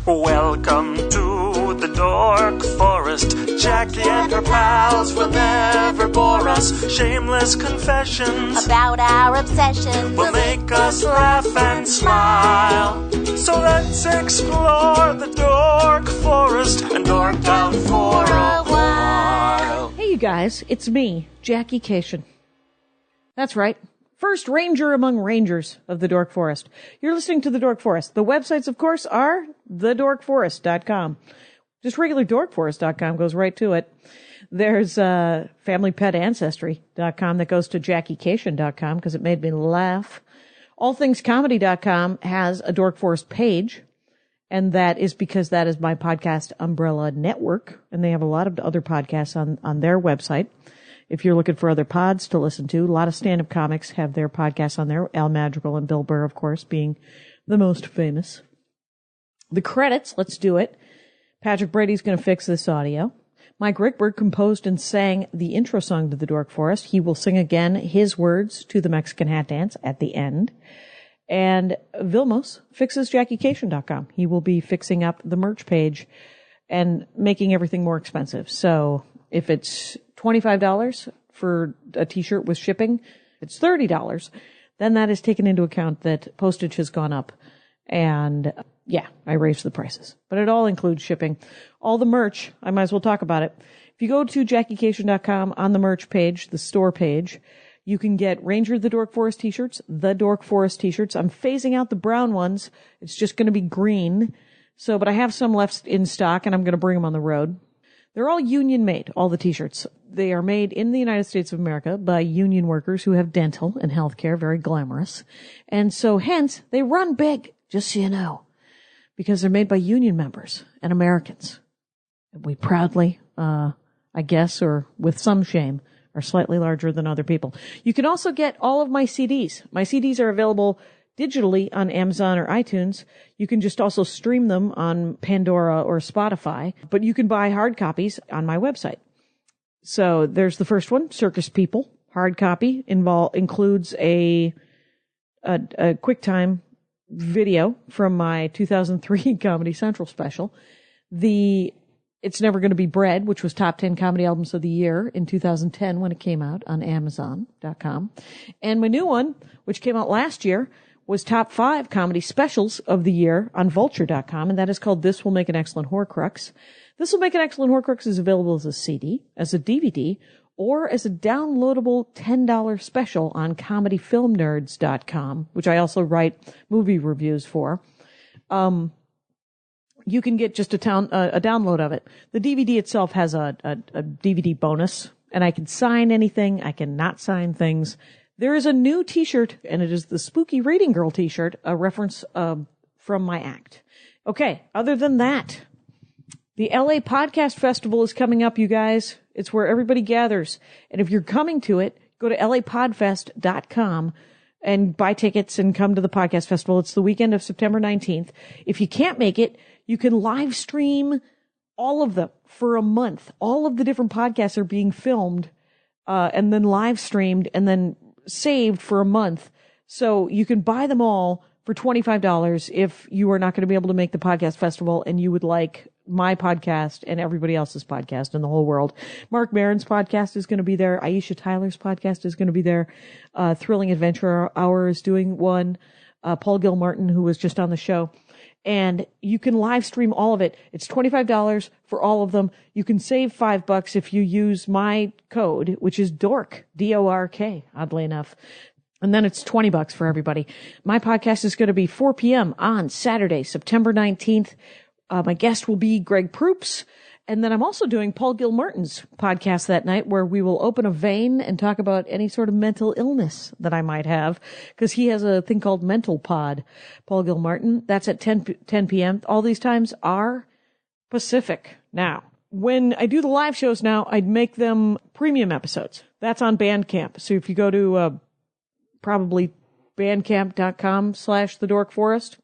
Welcome to the Dork Forest. Jackie and her pals will never bore us. Shameless confessions about our obsession will make us laugh and smile. So let's explore the Dork Forest and dork out for a while. Hey, you guys, it's me, Jackie Cation. That's right. First ranger among rangers of the Dork Forest. You're listening to the Dork Forest. The websites, of course, are thedorkforest.com. Just regular dorkforest.com goes right to it. There's familypetancestry.com that goes to jackiecation.com because it made me laugh. Allthingscomedy.com has a Dork Forest page, and that is because that is my podcast umbrella network, and they have a lot of other podcasts on their website. If you're looking for other pods to listen to, a lot of stand-up comics have their podcasts on there. Al Madrigal and Bill Burr, of course, being the most famous. The credits, let's do it. Patrick Brady's going to fix this audio. Mike Rickberg composed and sang the intro song to the Dork Forest. He will sing again his words to the Mexican Hat Dance at the end. And Vilmos fixes JackieCation.com. He will be fixing up the merch page and making everything more expensive. So if it's $25 for a t-shirt with shipping, it's $30. Then that is taken into account that postage has gone up. And yeah, I raised the prices. But it all includes shipping. All the merch, I might as well talk about it. If you go to JackieCation.com on the merch page, the store page, you can get Ranger the Dork Forest t-shirts, the Dork Forest t-shirts. I'm phasing out the brown ones. It's just going to be green. So, but I have some left in stock and I'm going to bring them on the road. They're all union made, all the t-shirts. They are made in the United States of America by union workers who have dental and healthcare, very glamorous. And so hence, they run big, just so you know, because they're made by union members and Americans. We proudly, I guess, or with some shame, are slightly larger than other people. You can also get all of my CDs. My CDs are available digitally on Amazon or iTunes. You can just also stream them on Pandora or Spotify, but you can buy hard copies on my website. So there's the first one, Circus People. Hard copy includes a QuickTime video from my 2003 Comedy Central special. It's Never Gonna Be Bread, which was top 10 comedy albums of the year in 2010 when it came out on Amazon.com. And my new one, which came out last year, was top 5 comedy specials of the year on vulture.com, and that is called This Will Make an Excellent Horcrux. This Will Make an Excellent Horcrux is available as a CD, as a DVD, or as a downloadable $10 special on comedyfilmnerds.com, which I also write movie reviews for. You can get just a download of it. The DVD itself has a DVD bonus, and I can sign anything. I can not sign things. There is a new t-shirt, and it is the Spooky Reading Girl t-shirt, a reference from my act. Okay, other than that, the LA Podcast Festival is coming up, you guys. It's where everybody gathers. And if you're coming to it, go to lapodfest.com and buy tickets and come to the podcast festival. It's the weekend of September 19th. If you can't make it, you can live stream all of them for a month. All of the different podcasts are being filmed and then live streamed and then saved for a month. So you can buy them all for $25 if you are not going to be able to make the podcast festival and you would like my podcast and everybody else's podcast in the whole world. Mark Maron's podcast is going to be there. Aisha Tyler's podcast is going to be there. Thrilling Adventure Hour is doing one. Paul Gilmartin, who was just on the show. And you can live stream all of it. It's $25 for all of them. You can save $5 if you use my code, which is DORK, D-O-R-K, oddly enough. And then it's $20 for everybody. My podcast is going to be 4 p.m. on Saturday, September 19th. My guest will be Greg Proops. And then I'm also doing Paul Gilmartin's podcast that night where we will open a vein and talk about any sort of mental illness that I might have because he has a thing called Mental Pod, Paul Gilmartin. That's at 10 p.m. All these times are Pacific. Now, when I do the live shows now, I'd make them premium episodes. That's on Bandcamp. So if you go to probably bandcamp.com/thedorkforest,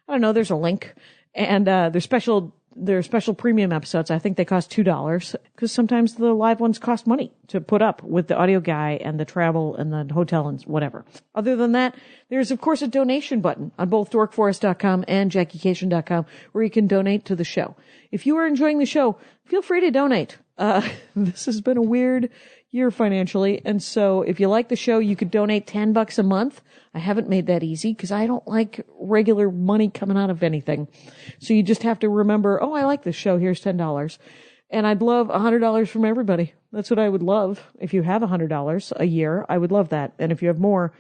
I don't know, there's a link. And there's special their special premium episodes, I think they cost $2 because sometimes the live ones cost money to put up with the audio guy and the travel and the hotel and whatever. Other than that, there's of course a donation button on both dorkforest.com and JackieCation.com where you can donate to the show. If you are enjoying the show, feel free to donate. This has been a weird year financially, and so if you like the show, you could donate $10 a month. I haven't made that easy because I don't like regular money coming out of anything. So you just have to remember, oh, I like this show. Here's $10. And I'd love $100 from everybody. That's what I would love. If you have $100 a year, I would love that. And if you have more,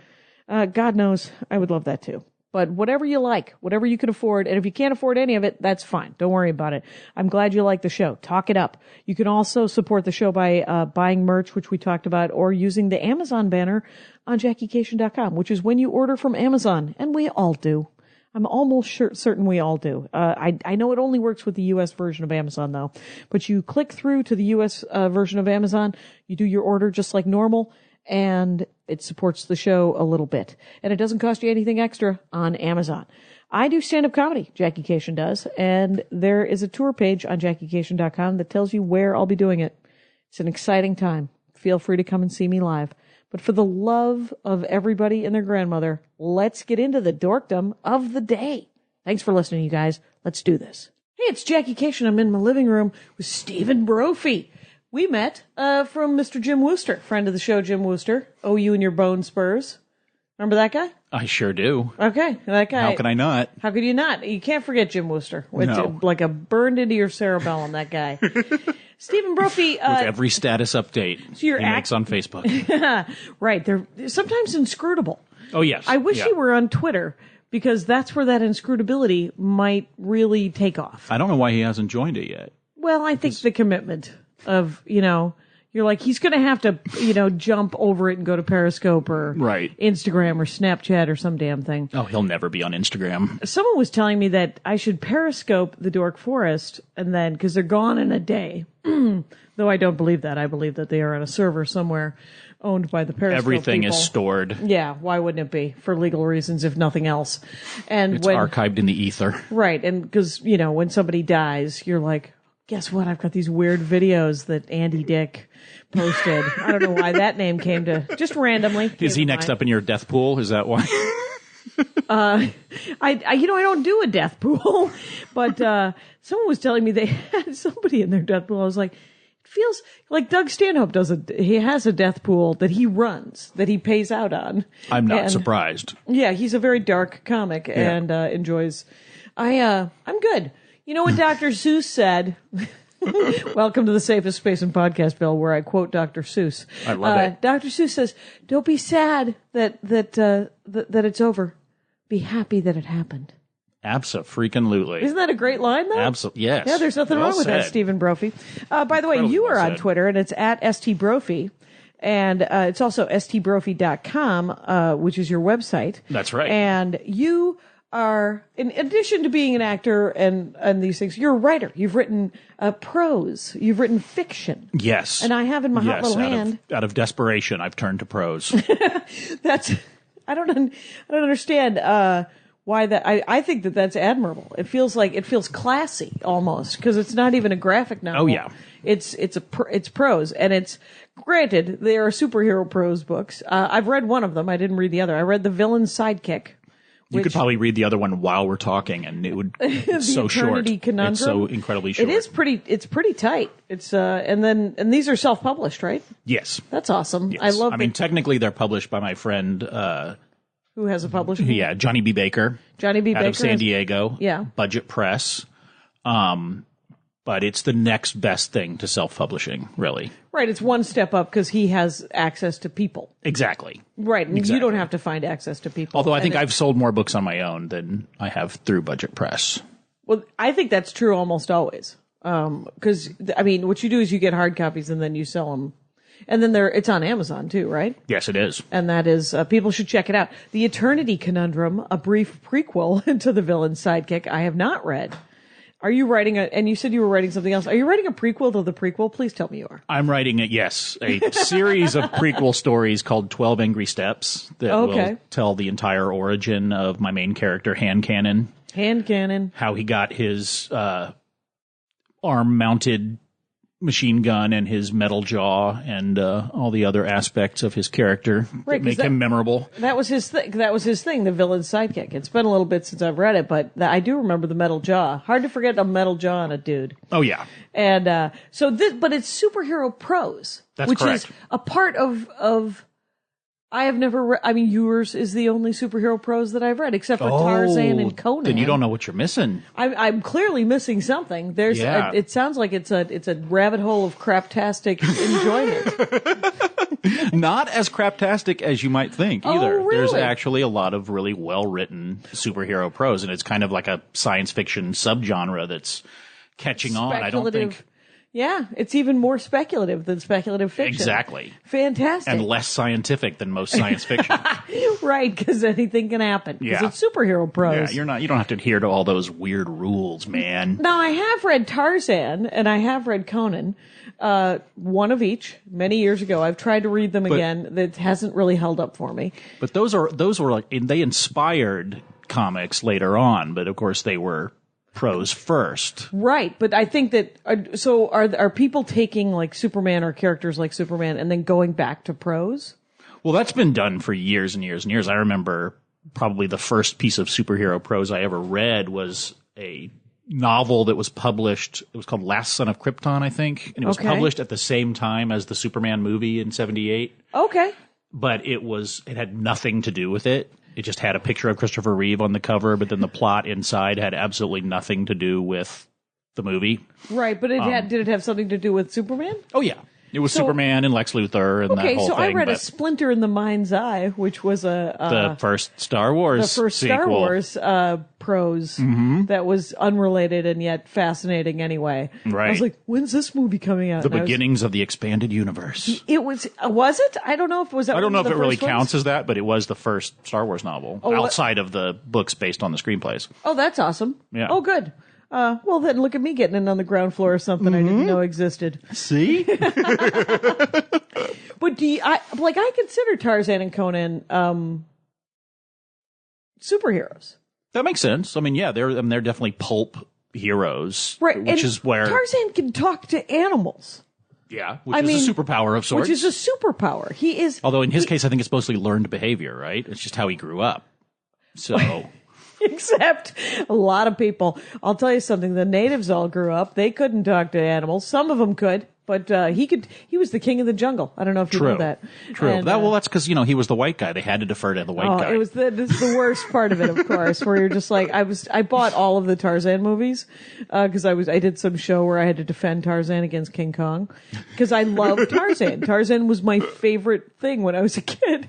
God knows, I would love that too. But whatever you like, whatever you can afford, and if you can't afford any of it, that's fine. Don't worry about it. I'm glad you like the show. Talk it up. You can also support the show by buying merch, which we talked about, or using the Amazon banner on JackieCation.com, which is when you order from Amazon, and we all do. I'm almost certain we all do. I know it only works with the U.S. version of Amazon, though. But you click through to the U.S. Version of Amazon, you do your order just like normal, and it supports the show a little bit. And it doesn't cost you anything extra on Amazon. I do stand-up comedy, Jackie Cation does, and there is a tour page on JackieCation.com that tells you where I'll be doing it. It's an exciting time. Feel free to come and see me live. But for the love of everybody and their grandmother, let's get into the dorkdom of the day. Thanks for listening, you guys. Let's do this. Hey, it's Jackie Cation. I'm in my living room with Stephen Brophy. We met from Mr. Jim Wooster, friend of the show, Jim Wooster. Oh, you and your bone spurs. Remember that guy? I sure do. Okay, that guy. How can I not? How could you not? You can't forget Jim Wooster. It's No. like a burned into your cerebellum, that guy. Stephen Brophy. With every status update so you're he makes on Facebook. Right, they're sometimes inscrutable. Oh, yes. I wish Yeah. he were on Twitter because that's where that inscrutability might really take off. I don't know why he hasn't joined it yet. Well, I think the commitment of, you're like, he's going to have to, jump over it and go to Periscope or Right. Instagram or Snapchat or some damn thing. Oh, he'll never be on Instagram. Someone was telling me that I should Periscope the Dork Forest and then, because they're gone in a day. Though I don't believe that. I believe that they are on a server somewhere owned by the Periscope Everything people. is stored. Yeah, why wouldn't it be? For legal reasons, if nothing else. And It's archived in the ether. Right, and because, when somebody dies, you're like, guess what? I've got these weird videos that Andy Dick posted. I don't know why that name came to, just randomly. Is he next up in your death pool? Is that why? I don't do a death pool, but someone was telling me they had somebody in their death pool. I was like, it feels like Doug Stanhope he has a death pool that he runs, that he pays out on. I'm not And, surprised. Yeah, he's a very dark comic and enjoys. I'm good. You know what Dr. Seuss said? Welcome to the safest space in podcast, Bill, where I quote Dr. Seuss. I love it. Dr. Seuss says, "Don't be sad that it's over. Be happy that it happened." Abso-freaking-lutely. Isn't that a great line, though? Absolutely. Yes. Yeah, there's nothing Well wrong with that, said. Stephen Brophy. By the way, Incredibly you are well on said. Twitter, and it's at StBrophy. And it's also StBrophy.com, which is your website. That's right. And you are, in addition to being an actor and these things, you're a writer. You've written prose. You've written fiction. Yes. And I have in my hot little out hand. Out of desperation, I've turned to prose. I don't understand why that. I think that's admirable. It feels classy almost because it's not even a graphic novel. Oh, yeah. It's prose, and it's granted they are superhero prose books. I've read one of them. I didn't read the other. I read The Villain's Sidekick. You could probably read the other one while we're talking, and it would. It's so short. Eternity Conundrum. It's so incredibly short. It is pretty. It's pretty tight. It's and these are self-published, right? Yes. That's awesome. Yes. I love. I mean, technically, they're published by my friend. Who has a publisher? Yeah, Johnny B. Baker. Johnny B. out Baker of San has- Diego. Yeah. Budget Press. But it's the next best thing to self-publishing, really. Right. It's one step up because he has access to people. Exactly. Right. And you Exactly. don't have to find access to people. Although I think And I've sold more books on my own than I have through Budget Press. Well, I think that's true almost always. Because I mean, what you do is you get hard copies and then you sell them, and then it's on Amazon too, right? Yes, it is. And that is people should check it out. The Eternity Conundrum, a brief prequel to The Villain's Sidekick. I have not read. Are you writing and you said you were writing something else. Are you writing a prequel to the prequel? Please tell me you are. I'm writing a series of prequel stories called 12 Angry Steps that Okay. will tell the entire origin of my main character, Hand Cannon. Hand cannon. How he got his arm-mounted machine gun and his metal jaw and all the other aspects of his character that make him memorable. That was his thing. That was his thing, the villain's sidekick. It's been a little bit since I've read it, but I do remember the metal jaw. Hard to forget a metal jaw on a dude. Oh, yeah. And but it's superhero prose. That's which correct. Is a part of I have never read. I mean, yours is the only superhero prose that I've read, except for Tarzan and Conan. Then you don't know what you're missing. I'm clearly missing something. There's. Yeah. It sounds like it's a rabbit hole of craptastic enjoyment. Not as craptastic as you might think either. Oh, really? There's actually a lot of really well-written superhero prose, and it's kind of like a science fiction subgenre that's catching on. I don't think. Yeah, it's even more speculative than speculative fiction. Exactly. Fantastic. And less scientific than most science fiction. Right, because anything can happen. Because Yeah. it's superhero prose. Yeah, you don't have to adhere to all those weird rules, man. Now, I have read Tarzan and I have read Conan, one of each, many years ago. I've tried to read them again. That hasn't really held up for me. But those were like, they inspired comics later on, but of course they were prose first. Right, but I think that are people taking like Superman or characters like Superman and then going back to prose? Well, that's been done for years and years and years. I remember probably the first piece of superhero prose I ever read was a novel that was published. It was called Last Son of Krypton, I think, and it was published at the same time as the Superman movie in '78. Okay. But it had nothing to do with it. It just had a picture of Christopher Reeve on the cover, but then the plot inside had absolutely nothing to do with the movie. Right, but did it have something to do with Superman? Oh, yeah. It was Superman and Lex Luthor and that whole thing. Okay, so I read A Splinter in the Mind's Eye, which was the first Star Wars the first sequel. Star Wars prose that was unrelated and yet fascinating anyway. Right. I was like, when's this movie coming out? The beginnings of the expanded universe. It was it? I don't know if it was. I don't know if it really counts as that, but it was the first Star Wars novel outside of the books based on the scremplays. Oh, that's awesome. Yeah. Oh, good. Well, then look at me getting in on the ground floor of something I didn't know existed. See? But I consider Tarzan and Conan superheroes. That makes sense. I mean, yeah, they're definitely pulp heroes, Right. Which is where Tarzan can talk to animals. Yeah, which is a superpower of sorts. Which is a superpower. He is. Although in his case, I think it's mostly learned behavior, right? It's just how he grew up. So. Except a lot of people. I'll tell you something. The natives all grew up. They couldn't talk to animals. Some of them could, but he could. He was the king of the jungle. I don't know if you know that. True. And, That's because he was the white guy. They had to defer to the white guy. It was this is the worst part of it, of course, where you're just like I bought all of the Tarzan movies because I did some show where I had to defend Tarzan against King Kong because I love Tarzan. Tarzan was my favorite thing when I was a kid,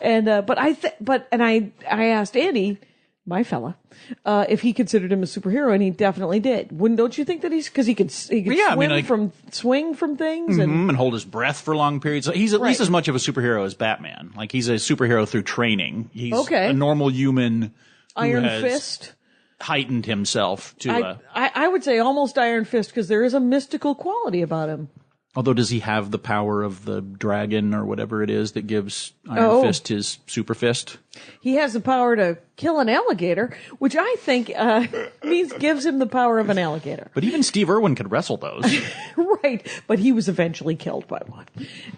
and I asked Andy, my fella, if he considered him a superhero, and he definitely did. Don't you think that because he could swing from things and hold his breath for long periods? He's at least as much of a superhero as Batman. Like he's a superhero through training. He's a normal human. Iron Fist heightened himself to. I would say almost Iron Fist because there is a mystical quality about him. Although, does he have the power of the dragon or whatever it is that gives Iron Fist his super fist? He has the power to kill an alligator, which I think gives him the power of an alligator. But even Steve Irwin could wrestle those. Right, but he was eventually killed by one.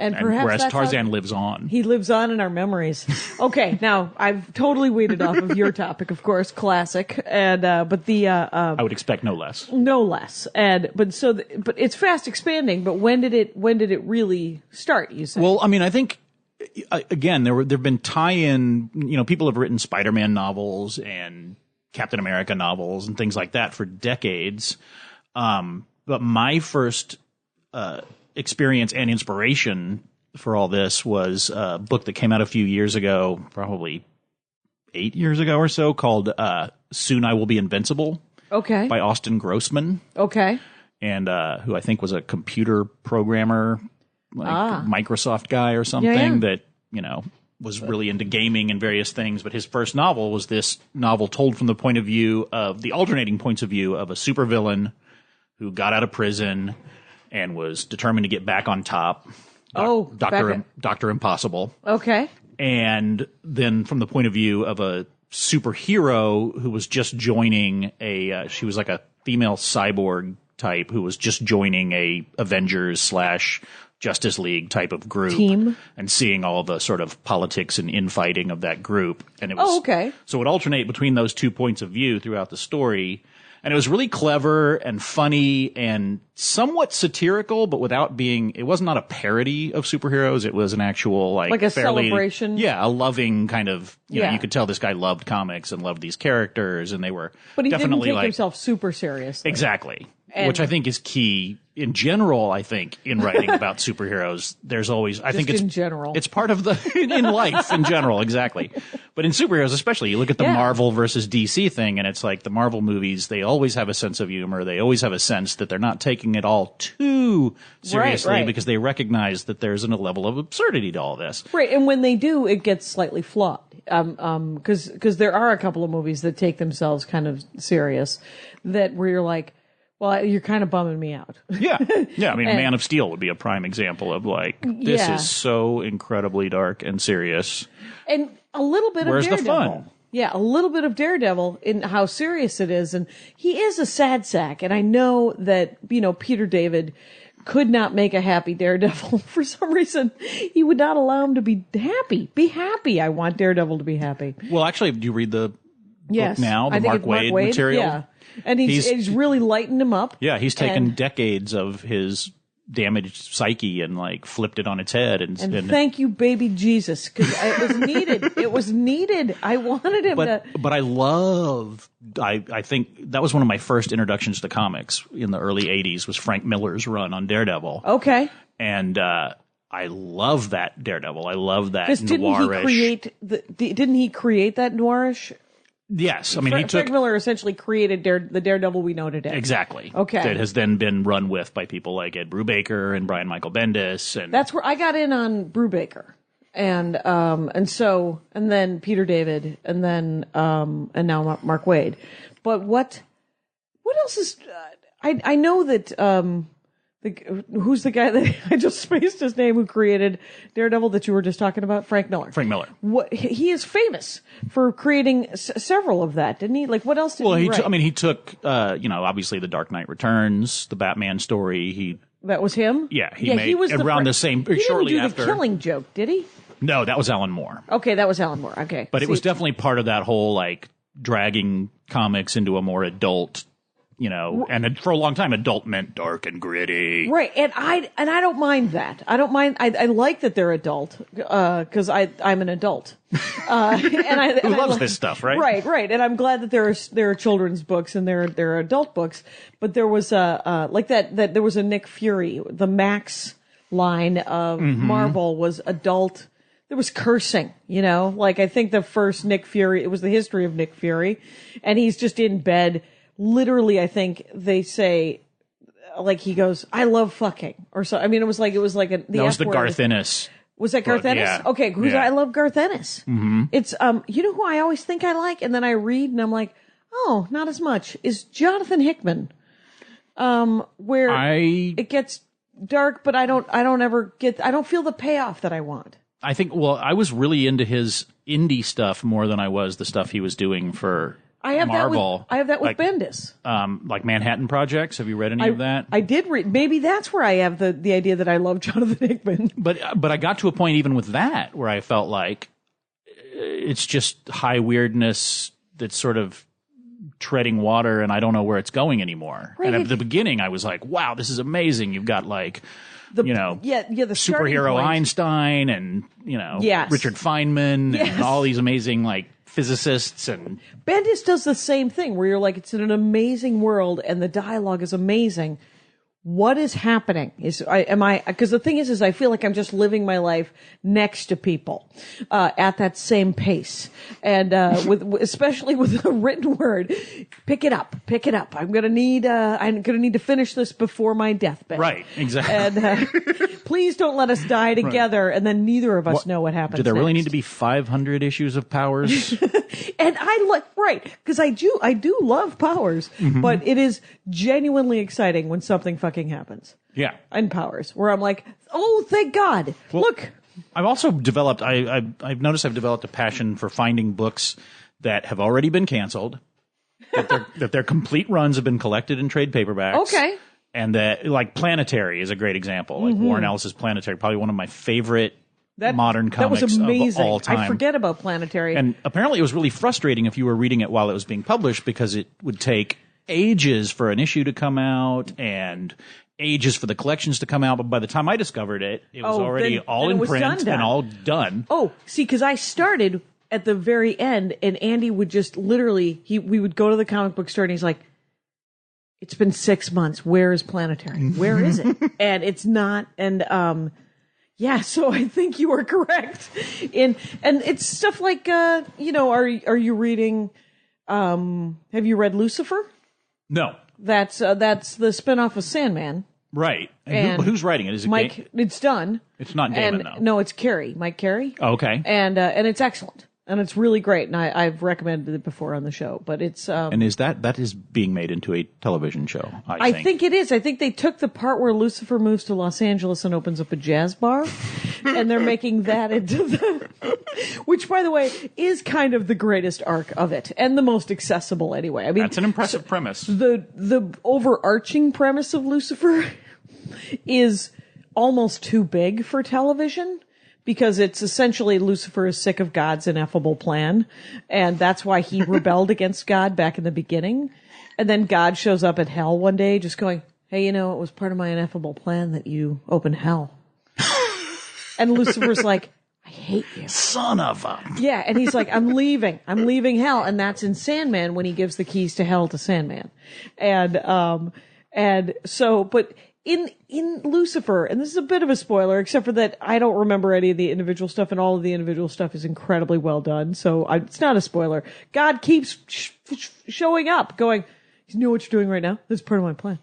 And perhaps whereas Tarzan lives on. He lives on in our memories. Okay, now I've totally weeded off of your topic, of course, classic, and but the I would expect no less. No less, but it's fast expanding. But when did it really start? You say? Well, I mean, I think. Again, there've been tie-in. People have written Spider-Man novels and Captain America novels and things like that for decades. But my first experience and inspiration for all this was a book that came out a few years ago, probably 8 years ago or so, called "Soon I Will Be Invincible." Okay. By Austin Grossman. Okay. And who I think was a computer programmer. Microsoft guy or something that, was really into gaming and various things. But his first novel was this novel told from the point of view of the alternating points of view of a supervillain who got out of prison and was determined to get back on top. Dr. Impossible. Okay. And then from the point of view of a superhero who was just joining she was like a female cyborg type who was just joining a Avengers / Justice League type of group Team. and seeing all the sort of politics and infighting of that group. And it was, Oh, okay. So it would alternate between those two points of view throughout the story. And it was really clever and funny and somewhat satirical, but without being, it was not a parody of superheroes. It was an actual Like a fairly, celebration? Yeah, a loving kind of, you know, Yeah. you could tell this guy loved comics and loved these characters, and they were But he definitely didn't take himself super seriously. Exactly. And- Which I think is key in general. I think in writing about superheroes, there's always, I think it's in general. it's part of the, in life in general. Exactly. But in superheroes, especially, you look at the Yeah. Marvel versus DC thing, and it's like the Marvel movies, they always have a sense of humor. They always have a sense that they're not taking it all too seriously right. because they recognize that there's a level of absurdity to all this. Right, and when they do, it gets slightly flawed. Because there are a couple of movies that take themselves kind of serious, that where you're like, well, you're kind of bumming me out. Yeah. Yeah. I mean, Man of Steel would be a prime example of like, this Yeah. is so incredibly dark and serious. And a little bit Where's of the Daredevil. fun? Yeah, a little bit of Daredevil in how serious it is. And he is a sad sack. And I know that, you know, Peter David could not make a happy Daredevil. For some reason, he would not allow him to be happy. Be happy. I want Daredevil to be happy. Well, actually, do you read the Yes. book now, the I think Mark it's Waid material? Yeah. And he's really lightened him up. Yeah, he's taken And- decades of his damaged psyche and like flipped it on its head. And thank you, baby Jesus, because it was needed. It was needed. I wanted him to. But I think that was one of my first introductions to comics in the early 80s was Frank Miller's run on Daredevil. Okay. And I love that Daredevil. I love that Because noirish. didn't he create that noirish? Yes, I mean he took Frank Miller essentially created the Daredevil we know today. exactly. Okay. That has then been run with by people like Ed Brubaker and Brian Michael Bendis, and That's where I got in on Brubaker, and then Peter David, and then and now Mark Waid. But what else is? I know that who's the guy that I just spaced his name who created Daredevil that you were just talking about? Frank Miller. Frank Miller. What he is famous for creating several of that, didn't he? Like what else did Well, he write? he took obviously the Dark Knight Returns, the Batman story. That was him. He was around the same He shortly didn't do after. the Killing Joke, did he? No, that was Alan Moore. Okay, that was Alan Moore. Okay, But it was definitely part of that whole like dragging comics into a more adult, and for a long time, adult meant dark and gritty. right. And I don't mind that. I don't mind. I like that they're adult because I'm an adult. Who loves this stuff, right? Right. And I'm glad that there are children's books and there are adult books. But there was like that there was a Nick Fury. The Max line of Marvel was adult. There was cursing, like I think the first Nick Fury, it was the history of Nick Fury, and he's just in bed. Literally, I think they say, like he goes, "I love fucking," or so. I mean, it was like That was the Garth Ennis. Was that Garth Ennis? Yeah. Okay, Yeah. I love Garth Ennis. Mm-hmm. It's you know who I always think I like, and then I read and I'm like, oh, not as much. Is Jonathan Hickman, where it gets dark, but I don't feel the payoff that I want. I think. Well, I was really into his indie stuff more than I was the stuff he was doing for. I have Marvel. that with like, Bendis. Like Manhattan Projects. Have you read any of that? I did read. Maybe that's where I have the idea that I love Jonathan Hickman. But I got to a point even with that where I felt like it's just high weirdness that's sort of treading water, and I don't know where it's going anymore. Right. And at the beginning, I was like, "Wow, this is amazing! You've got like." the starting superhero point. Einstein and Yes. Richard Feynman Yes. and all these amazing like physicists and Bendis does the same thing where you're like, it's in an amazing world and the dialogue is amazing. What is happening? Because the thing is I feel like I'm just living my life next to people, at that same pace. And, especially with the written word, pick it up. I'm going to need to finish this before my deathbed. right, exactly. And, please don't let us die together. And then neither of us know what happens. Do there really next. need to be 500 issues of Powers? And I like, right, because I do love Powers, but it is genuinely exciting when something fucking happens. Yeah. In Powers, where I'm like, oh, thank God. Look. I've also developed, I've noticed I've developed a passion for finding books that have already been canceled that their complete runs have been collected in trade paperbacks. Okay. And that, like, Planetary is a great example. Like Warren Ellis's Planetary, probably one of my favorite modern comics that was amazing. of all time. I forget about Planetary. And apparently it was really frustrating if you were reading it while it was being published because it would take ages for an issue to come out and ages for the collections to come out. But by the time I discovered it, it was already all in print and all done. Oh, see, because I started at the very end, and Andy would just literally, we would go to the comic book store, and he's like, it's been 6 months. Where is Planetary? Where is it? And it's not. And yeah, so I think you are correct. And it's stuff like are you reading? Have you read Lucifer? No, that's the spinoff of Sandman. Right. And who's writing it? Is it Mike? It's done. It's not Gaiman, though. No, it's Carey. Mike Carey. Oh, okay. And it's excellent. And it's really great, and I've recommended it before on the show. But it's and is that is being made into a television show? I think it is. I think they took the part where Lucifer moves to Los Angeles and opens up a jazz bar, and they're making that into which, by the way, is kind of the greatest arc of it and the most accessible anyway. I mean, that's an impressive premise. The overarching premise of Lucifer is almost too big for television. Because it's essentially Lucifer is sick of God's ineffable plan, and that's why he rebelled against God back in the beginning. And then God shows up at hell one day just going, hey, it was part of my ineffable plan that you open hell. And Lucifer's like, I hate you. Son of a... Yeah, and he's like, I'm leaving hell. And that's in Sandman when he gives the keys to hell to Sandman. And so, but... In Lucifer, and this is a bit of a spoiler, except for that I don't remember any of the individual stuff, and all of the individual stuff is incredibly well done, so it's not a spoiler. God keeps showing up, going, you know what you're doing right now? That's part of my plan.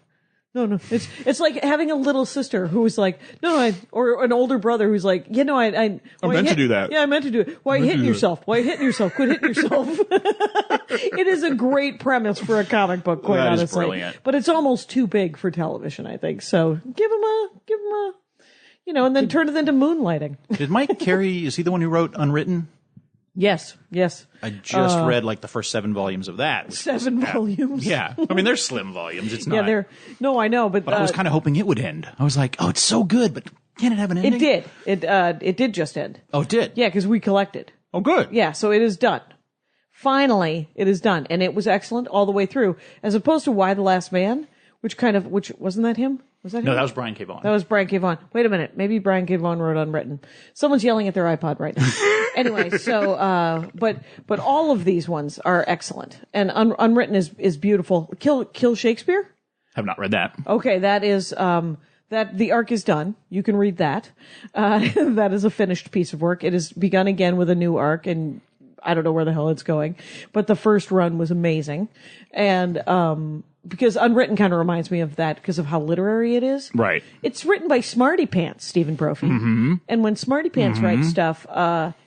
No. It's like having a little sister who was like, or an older brother who's like, I meant to do that. Yeah, I meant to do it. Why are you hitting yourself? Why are you hitting yourself? Quit hitting yourself. It is a great premise for a comic book, quite honestly. Is brilliant. But it's almost too big for television, I think. So give him a, and then turn it into moonlighting. Did Mike Carey, is he the one who wrote Unwritten? Yes. I just read like the first 7 volumes of that. 7 volumes? Yeah. I mean, they're slim volumes. It's not. Yeah, no, I know, but I was kind of hoping it would end. I was like, oh, it's so good, but can it have an ending? It did. It did just end. Oh, it did? Yeah, because we collected. Oh, good. Yeah, so it is done. Finally, it is done. And it was excellent all the way through, as opposed to Why the Last Man, which wasn't that him? Was that him? No, that was Brian K. Vaughan. That was Brian K. Vaughan. Wait a minute. Maybe Brian K. Vaughan wrote Unwritten. Someone's yelling at their iPod right now. Anyway, so, but all of these ones are excellent. And Unwritten is beautiful. Kill Shakespeare? Have not read that. Okay, that is, that the arc is done. You can read that. That is a finished piece of work. It has begun again with a new arc, and I don't know where the hell it's going. But the first run was amazing. And, because Unwritten kind of reminds me of that because of how literary it is. Right. It's written by Smarty Pants, Stephen Brophy. Mm-hmm. And when Smarty Pants writes stuff,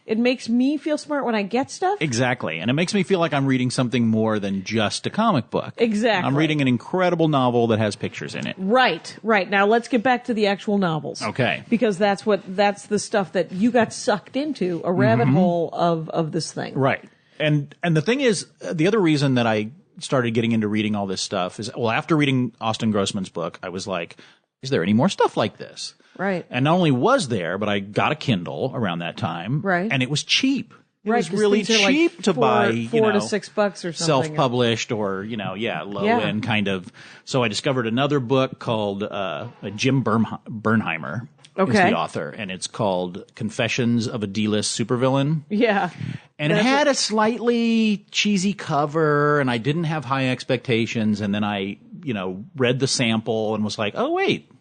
it makes me feel smart when I get stuff. Exactly. And it makes me feel like I'm reading something more than just a comic book. Exactly. I'm reading an incredible novel that has pictures in it. Right. Now let's get back to the actual novels. Okay. Because that's the stuff that you got sucked into, a rabbit hole of this thing. Right. And the thing is, the other reason that I started getting into reading all this stuff is, well, after reading Austin Grossman's book, I was like, is there any more stuff like this? Right. And not only was there, but I got a Kindle around that time. Right. And it was cheap. It right, was really cheap to buy, $4 to $6 or something. Self-published or, low-end kind of. So I discovered another book called Jim Bernheimer. Okay. Is the author, and it's called Confessions of a D-List Supervillain. Yeah. And it had a slightly cheesy cover, and I didn't have high expectations, and then I, read the sample and was like, oh, wait,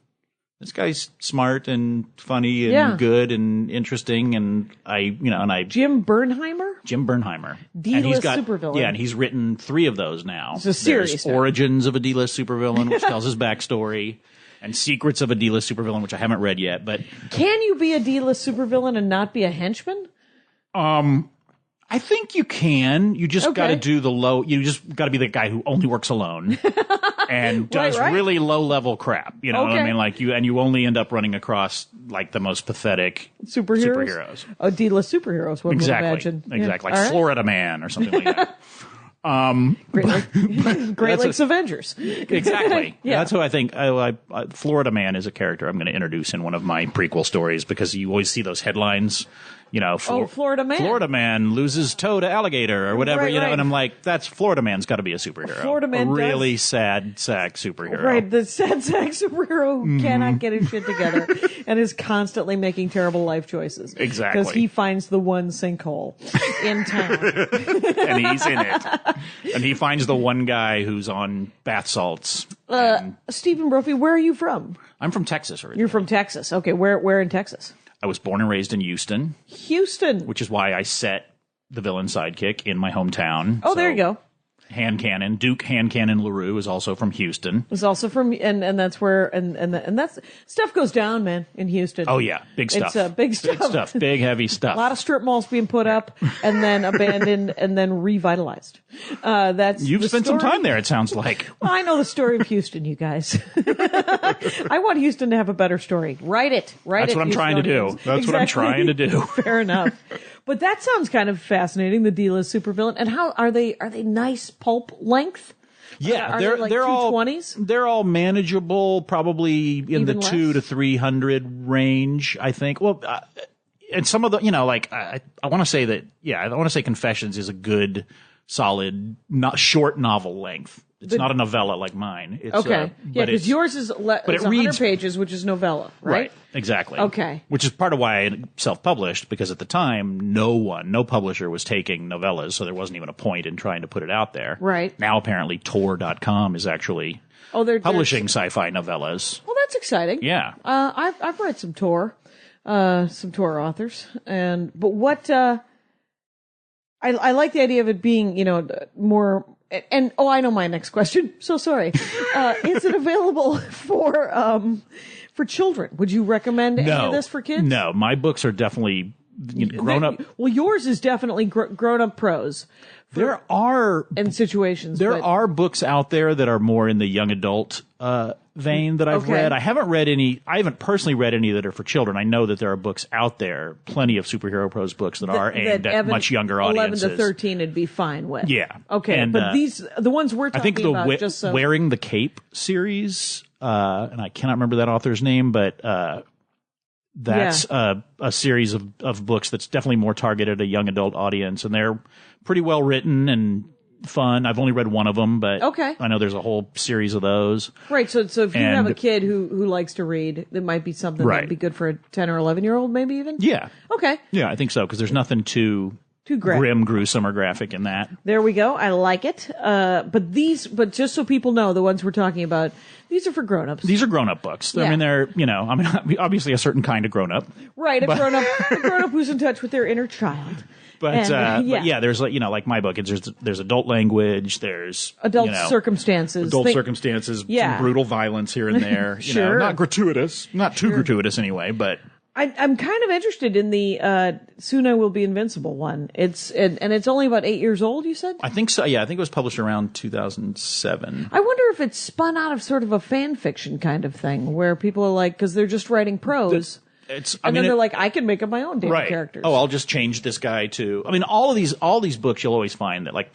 this guy's smart and funny and good and interesting, and Jim Bernheimer? Jim Bernheimer. D-List Supervillain. Yeah, and he's written 3 of those now. It's a series. There's Origins of a D-List Supervillain, which tells his backstory. And Secrets of a D-List Supervillain, which I haven't read yet, but... Can you be a D-List supervillain and not be a henchman? I think you can. You just got to do you just got to be the guy who only works alone and does really low-level crap. You know what I mean? Like you only end up running across like the most pathetic superheroes. Oh, D-List superheroes, one would imagine. Exactly. Like Florida Man or something like that. Great Lakes Avengers. Exactly. Yeah. That's who I think. Florida Man is a character I'm going to introduce in one of my prequel stories because you always see those headlines. Florida Man. Florida Man loses toe to alligator or whatever, Right. and I'm like, that's Florida Man's got to be a superhero. Florida Man a really sad sack superhero. Right, the sad sack superhero who cannot get his shit together and is constantly making terrible life choices. Exactly. Because he finds the one sinkhole in town. And he's in it. And he finds the one guy who's on bath salts. Stephen Brophy, where are you from? I'm from Texas originally. You're from Texas. Okay, where in Texas? I was born and raised in Houston. Houston. Which is why I set the villain sidekick in my hometown. Oh, there you go. Hand Cannon, Duke Hand Cannon LaRue is also from Houston. Is also from, and that's where, and that's, stuff goes down, man, in Houston. Oh, yeah. Big stuff. It's big stuff. Big stuff. Big, heavy stuff. A lot of strip malls being put up and then abandoned and then revitalized. You've spent some time there, it sounds like. Well, I know the story of Houston, you guys. I want Houston to have a better story. Write it. That's what I'm trying to do. That's what I'm trying to do. Fair enough. But that sounds kind of fascinating. The deal is supervillain. And how are they nice pulp length? Yeah, Are they they're all 220s? They're all manageable, probably in Even the less? 200 to 300 range, I think. Well, and some of the, I want to say that, I want to say Confessions is a good, solid, not short novel length. It's not a novella like mine. It's, Okay. Yeah, because yours is it 100 reads- pages, which is novella, right? Exactly. Okay. Which is part of why I self-published, because at the time, no publisher was taking novellas, so there wasn't even a point in trying to put it out there. Right. Now, apparently, Tor.com is actually They're publishing sci-fi novellas. Well, that's exciting. Yeah. I've read some Tor authors, but what I like the idea of it being, more. And I know my next question. So sorry. Is it available for children? Would you recommend any of this for kids? No, my books are definitely grown up. Well, yours is definitely grown up prose. There are situations. There are books out there that are more in the young adult vein that I've read. I haven't personally read any that are for children. I know that there are books out there, plenty of superhero prose books that are aimed at much younger audiences. 11 to 13 would be fine with. Yeah. Okay, and, but the ones we're talking I think the about, just so. Wearing the Cape series, and I cannot remember that author's name, but that's a series of books that's definitely more targeted at a young adult audience, and they're pretty well written and fun. I've only read one of them, but I know there's a whole series of those. Right. So if you have a kid who likes to read, it might be something that'd be good for a 10 or 11-year-old, maybe even. Yeah. Okay. Yeah, I think so, because there's nothing too grim, gruesome, or graphic in that. There we go. I like it. But just so people know, the ones we're talking about, these are for grown-ups. These are grown-up books. Yeah. I mean, they're, obviously a certain kind of grown-up. Right. A grown-up who's in touch with their inner child. But there's like my book. There's adult language. There's adult circumstances. Some brutal violence here and there. Sure. Not gratuitous, not too gratuitous anyway. But I'm kind of interested in the Soon I Will Be Invincible one. It's only about 8 years old. You said? I think so. Yeah, I think it was published around 2007. I wonder if it's spun out of sort of a fan fiction kind of thing where people are like, because they're just writing prose. They're like, I can make up my own damn characters. Oh, I'll just change this guy to. I mean, all these books, you'll always find that,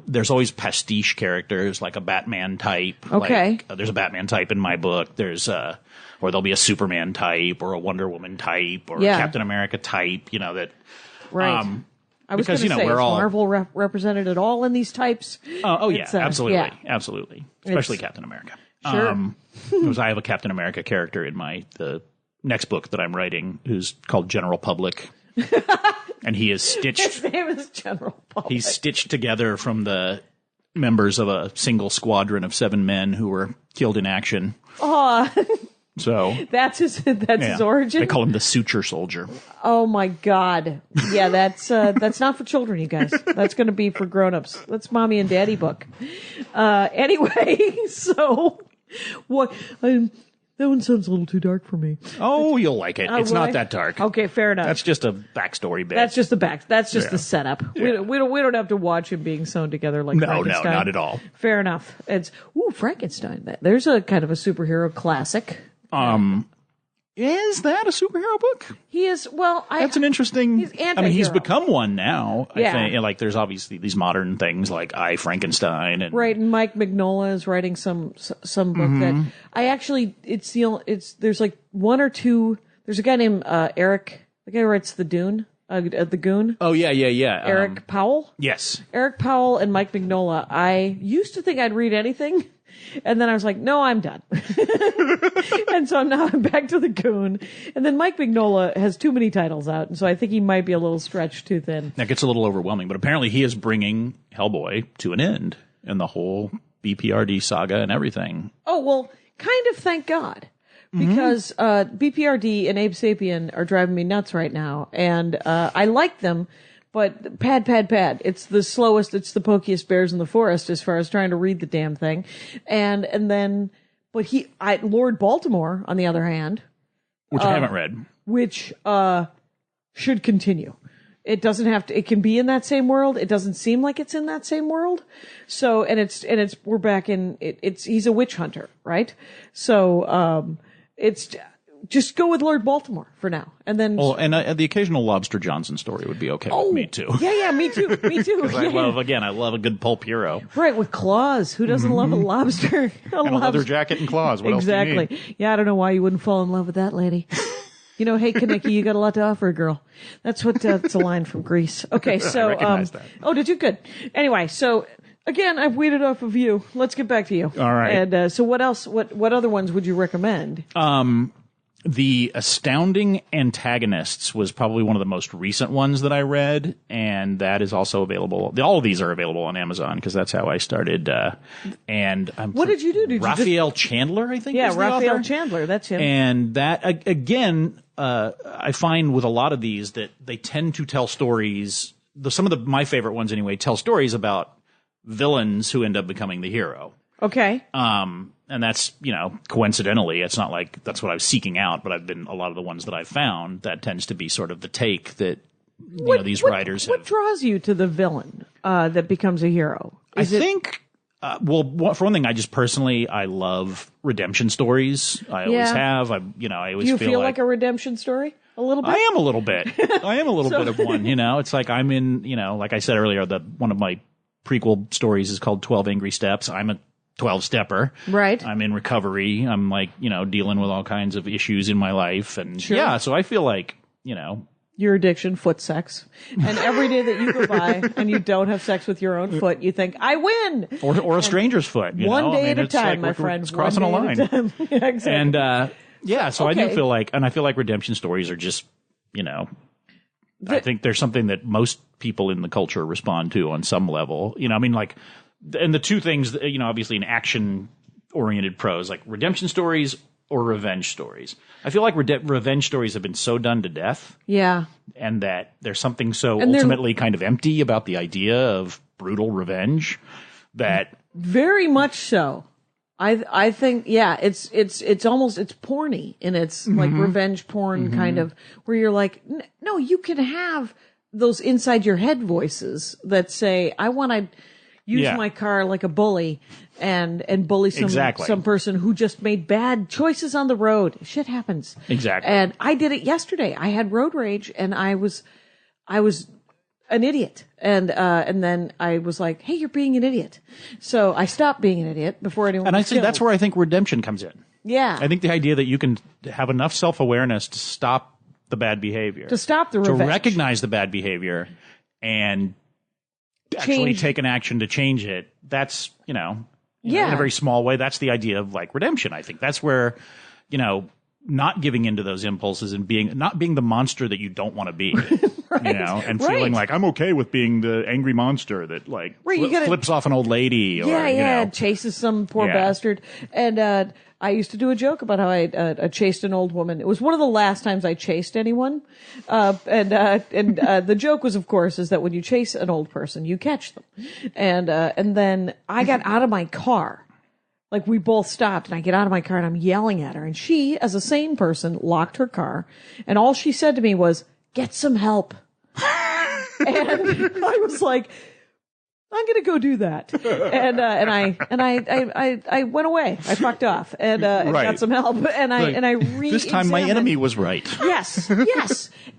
there's always pastiche characters, like a Batman type. Okay. There's a Batman type in my book. or there'll be a Superman type, or a Wonder Woman type, or a Captain America type. That. Right. I was going to say, is Marvel represented at all in these types? Absolutely, absolutely, especially Captain America. Sure. Because I have a Captain America character in the next book that I'm writing, who's called General Public, and he is stitched. His name is General Public. He's stitched together from the members of a single squadron of 7 men who were killed in action. Oh, so that's his origin. They call him the Suture Soldier. Oh my God! Yeah, that's not for children, you guys. That's going to be for grown-ups. That's mommy and daddy book. Anyway, so what? That one sounds a little too dark for me. Oh, you'll like it. It's not that dark. Okay, fair enough. That's just a backstory bit. That's just the setup. Yeah. We don't have to watch him being sewn together like Frankenstein. No, not at all. Fair enough. It's Frankenstein. There's a kind of a superhero classic. Is that a superhero book? He is, well, That's an interesting... He's he's anti-hero. become one now. Yeah. I think. Like, there's obviously these modern things like I, Frankenstein. And, Right, and Mike Mignola is writing some book that I actually, there's like one or two, there's a guy named Eric, the guy who writes The Goon. Oh, yeah. Eric Powell? Yes. Eric Powell and Mike Mignola. I used to think I'd read anything, and then I was like, no, I'm done. And so now I'm back to The Goon. And then Mike Mignola has too many titles out, and so I think he might be a little stretched too thin. That gets a little overwhelming, but apparently he is bringing Hellboy to an end and the whole BPRD saga and everything. Oh, well, kind of thank God. Because BPRD and Abe Sapien are driving me nuts right now, and I like them, but pad. It's the slowest, it's the pokiest bears in the forest as far as trying to read the damn thing. And then, but Lord Baltimore, on the other hand, Which I haven't read. which should continue. It doesn't have to, it can be in that same world. It doesn't seem like it's in that same world. So, we're back in, he's a witch hunter, right? So, it's just go with Lord Baltimore for now, and then. Oh, and the occasional Lobster Johnson story would be okay with me too. Yeah, me too. I love a good pulp hero. Right, with claws. Who doesn't love a lobster? And a leather jacket and claws. What exactly. else do you need? Yeah, I don't know why you wouldn't fall in love with that lady. You know, hey, Kaneki, you got a lot to offer, girl. That's what, it's a line from Grease. Okay, so, I recognize that. Oh, did you? Good. Anyway, so, again, I've weeded off of you. Let's get back to you. All right. And, so what else, what other ones would you recommend? The Astounding Antagonists was probably one of the most recent ones that I read, and that is also available. All of these are available on Amazon because that's how I started. And what did you do? Did Raphael Chandler, I think. Yeah, is the Raphael author. Chandler. That's him. And that again, I find with a lot of these that they tend to tell stories. My favorite ones anyway tell stories about villains who end up becoming the hero. Okay. And that's, coincidentally, it's not like that's what I was seeking out, but a lot of the ones that I've found, that tends to be sort of the take that, these writers have. What draws you to the villain, that becomes a hero? I think, for one thing, I love redemption stories. I always have. I always Do you feel like a redemption story? A little bit? I am a little bit. I am a little bit of one, It's like I'm in, like I said earlier, one of my prequel stories is called 12 Angry Steps. I'm a 12-stepper. Right. I'm in recovery. I'm dealing with all kinds of issues in my life. And so I feel like, your addiction, foot sex. And every day that you go by and you don't have sex with your own foot, you think, I win! Or a stranger's foot. One day at a time, my friend. It's crossing a line. Yeah, exactly. And, so I do feel like, and I feel like redemption stories are just, I think there's something that most people in the culture respond to on some level. And the two things, obviously in action-oriented prose, like redemption stories or revenge stories. I feel like revenge stories have been so done to death. Yeah. And that there's something so ultimately kind of empty about the idea of brutal revenge that... Very much so. I think, it's almost, it's porny in its like revenge porn kind of, where you're like, no, you can have those inside your head voices that say, I want to use my car like a bully and bully some person who just made bad choices on the road. Shit happens. Exactly. And I did it yesterday. I had road rage and I was an idiot. And then I was like, hey, you're being an idiot. So I stopped being an idiot before anyone was And I think killed. that's where I think redemption comes in. Yeah. I think the idea that you can have enough self-awareness to stop the bad behavior. To stop the revenge. To recognize the bad behavior and actually take an action to change it. That's, in a very small way, that's the idea of like redemption. I think that's where, not giving into those impulses and not being the monster that you don't want to be, and feeling like I'm okay with being the angry monster that like flips off an old lady or, chases some poor bastard. And, I used to do a joke about how I chased an old woman. It was one of the last times I chased anyone. And the joke was, of course, is that when you chase an old person, you catch them. And then I got out of my car. Like we both stopped and I get out of my car and I'm yelling at her. And she, as a sane person, locked her car. And all she said to me was, get some help. And I was like, I'm going to go do that. And I went away. I fucked off and Right. got some help. And I This time my enemy was right. Yes.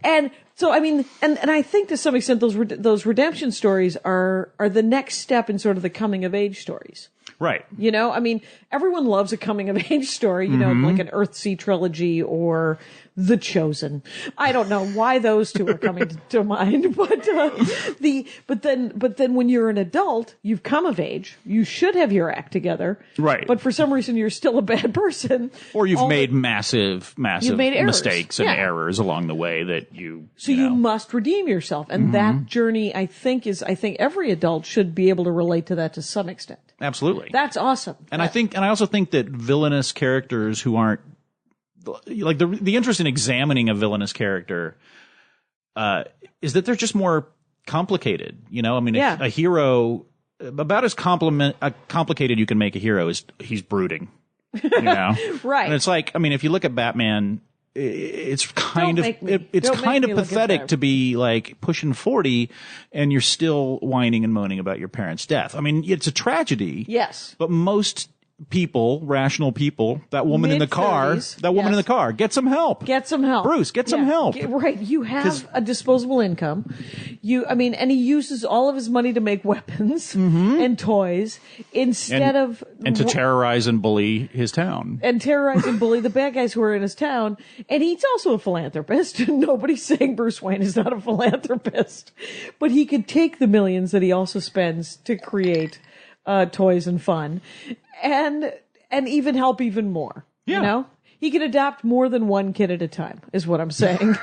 And so, I mean, and I think to some extent those redemption stories are the next step in sort of the coming of age stories. Right. You know, I mean, everyone loves a coming of age story, you know, like an Earthsea trilogy or The Chosen. I don't know why those two are coming to mind, but then when you're an adult, you've come of age, you should have your act together. Right. But for some reason you're still a bad person. Or you've made massive You've made errors. mistakes and errors along the way that you must redeem yourself. And that journey, I think every adult should be able to relate to that to some extent. Absolutely. That's awesome. And I also think that villainous characters who aren't like the interest in examining a villainous character is that they're just more complicated. You know, I mean, a hero about as complicated you can make a hero is he's brooding. You know, Right. And it's like, I mean, if you look at Batman, it's kind of pathetic to be like pushing 40 and you're still whining and moaning about your parents' death. I mean, it's a tragedy. Yes. But most people, rational people, that woman in the car, get some help. Get some help. Bruce, get some help. Right. You have a disposable income. And he uses all of his money to make weapons and toys instead of. And to terrorize and bully his town. And terrorize and bully the bad guys who are in his town. And he's also a philanthropist. Nobody's saying Bruce Wayne is not a philanthropist. But he could take the millions that he also spends to create toys and fun. And even help even more. Yeah. You know? He could adopt more than one kid at a time, is what I'm saying.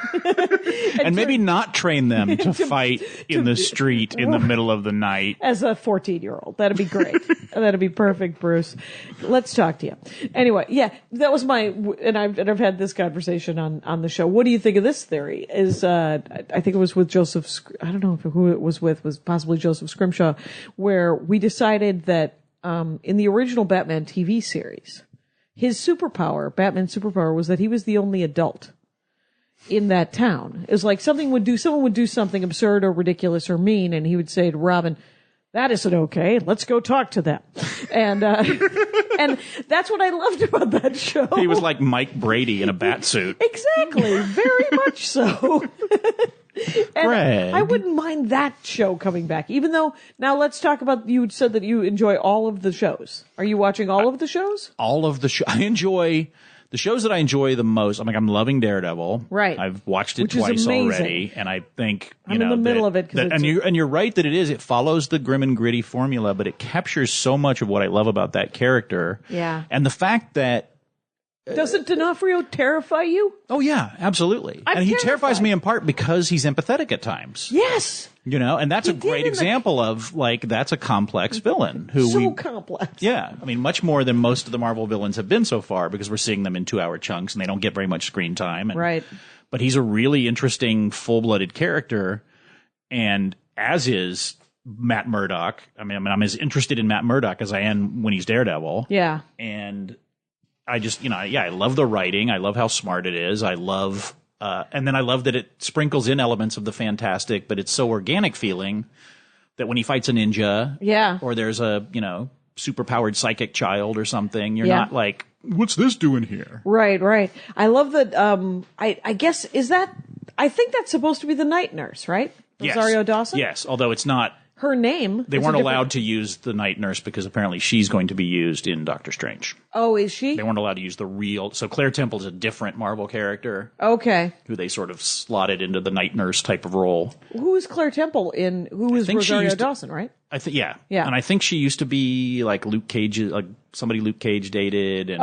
and maybe not train them to fight in the street in the middle of the night. As a 14-year-old. That'd be great. That'd be perfect, Bruce. Let's talk to you. Anyway, yeah, that was and I've had this conversation on the show. What do you think of this theory? I think it was with I don't know who it was with, was possibly Joseph Scrimshaw, where we decided that in the original Batman TV series, his Batman's superpower was that he was the only adult in that town. It was like someone would do something absurd or ridiculous or mean, and he would say to Robin, "That isn't okay. Let's go talk to them." And and that's what I loved about that show. He was like Mike Brady in a bat suit. Exactly. Very much so. And Greg. I wouldn't mind that show coming back, even though, now let's talk about, you said that you enjoy all of the shows. Are you watching all of the shows? All of the I enjoy the shows that I enjoy the most. I'm loving Daredevil. Right. I've watched it Which is twice amazing. already, and I think I'm in the middle of it. And you're right that it follows the grim and gritty formula, but it captures so much of what I love about that character. Yeah. And the fact that doesn't D'Onofrio terrify you? Oh yeah, absolutely. I'm and he terrified. terrifies me in part because he's empathetic at times. Yes. You know, and that's a great example of that's a complex villain who complex. Yeah, I mean, much more than most of the Marvel villains have been so far, because we're seeing them in 2-hour chunks and they don't get very much screen time. Right. But he's a really interesting, full-blooded character, and as is Matt Murdock. I mean, I'm as interested in Matt Murdock as I am when he's Daredevil. Yeah. And I just, I love the writing. I love how smart it is. I love, and then I love that it sprinkles in elements of the fantastic, but it's so organic feeling that when he fights a ninja, or there's a, super-powered psychic child or something, you're not like, what's this doing here? Right. I love that, I guess, I think that's supposed to be the night nurse, right? Yes. Rosario Dawson? Yes, although it's not. Her name. They weren't allowed to use the night nurse because apparently she's going to be used in Doctor Strange. Oh, is she? They weren't allowed to use the real. So Claire Temple is a different Marvel character. Okay. Who they sort of slotted into the night nurse type of role. Who is Claire Temple in? Who is Rosario Dawson, right? I think, yeah. And I think she used to be like Luke Cage, like somebody Luke Cage dated, and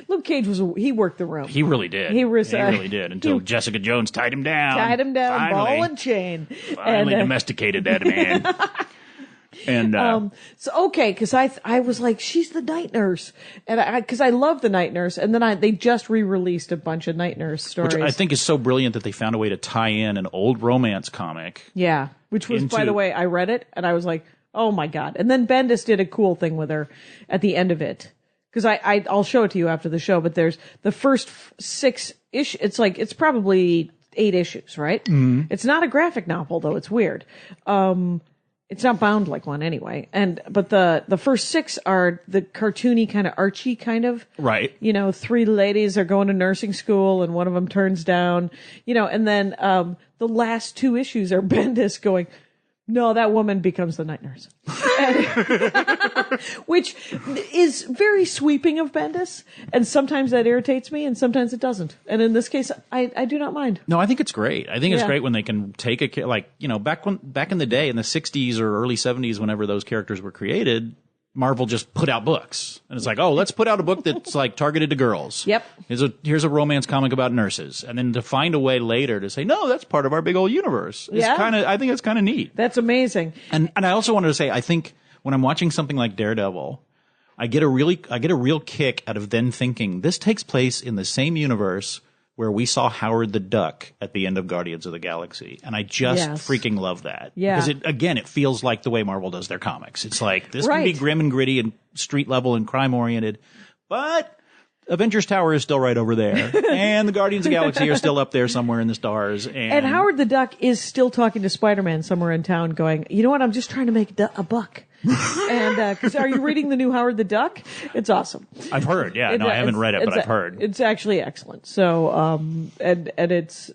Luke Cage he worked the room. He really did. He really did until Jessica Jones tied him down. Finally, ball and chain. Finally domesticated that man. And so okay, because I was like, she's the night nurse, and because I love the night nurse, and then they just re-released a bunch of night nurse stories, which I think is so brilliant that they found a way to tie in an old romance comic. Yeah, which was, by the way, I read it and I was like, oh my god! And then Bendis did a cool thing with her at the end of it, because I'll show it to you after the show. But there's the first 6 issues. It's probably 8 issues, right? Mm-hmm. It's not a graphic novel though. It's weird. It's not bound like one anyway. But the first 6 are the cartoony kind of Archie kind of. Right. 3 ladies are going to nursing school and one of them turns down, and then, the last 2 issues are Bendis going, no, that woman becomes the night nurse. Which is very sweeping of Bendis. And sometimes that irritates me and sometimes it doesn't. And in this case, I do not mind. No, I think it's great. I think it's Yeah. great when they can take back in the day in the 60s or early 70s, whenever those characters were created, Marvel just put out books. And it's like, oh, let's put out a book that's like targeted to girls. Yep. Here's a romance comic about nurses. And then to find a way later to say, no, that's part of our big old universe. Yeah. I think it's kind of neat. That's amazing. And I also wanted to say, I think when I'm watching something like Daredevil, I get a real kick out of then thinking this takes place in the same universe where we saw Howard the Duck at the end of Guardians of the Galaxy. And I just freaking love that. Yeah. Because it feels like the way Marvel does their comics. It's like, this can be Right. grim and gritty and street level and crime oriented, but Avengers Tower is still right over there. And the Guardians of the Galaxy are still up there somewhere in the stars. And Howard the Duck is still talking to Spider-Man somewhere in town going, you know what? I'm just trying to make a buck. And, cause are you reading the new Howard the Duck? It's awesome. I've heard. Yeah. No, I haven't read it, but I've heard. It's actually excellent. So, and it's,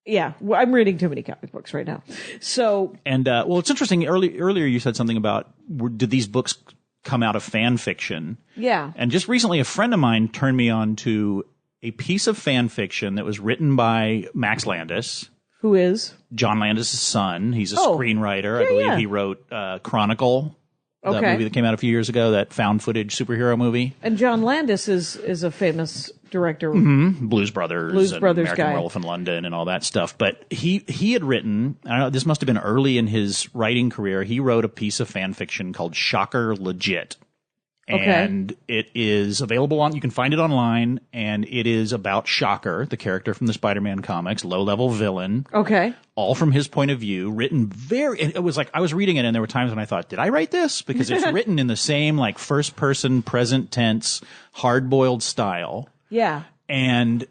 yeah, I'm reading too many comic books right now. So. And, well, it's interesting. Earlier you said something about, did these books come out of fan fiction? Yeah. And just recently a friend of mine turned me on to a piece of fan fiction that was written by Max Landis. Who is? John Landis' son. He's a Oh. screenwriter. Yeah, I believe yeah. he wrote Chronicle, that Okay. movie that came out a few years ago, that found footage superhero movie. And John Landis is a famous director. Blues Brothers, and American guy. Werewolf in London and all that stuff. But he had written, I don't know, this must have been early in his writing career, he wrote a piece of fan fiction called Shocker Legit. Okay. And it is available you can find it online, and it is about Shocker, the character from the Spider-Man comics, low-level villain. Okay. All from his point of view, written and it was like, I was reading it and there were times when I thought, did I write this? Because it's written in the same, like, first person, present tense, hard-boiled style. Yeah. And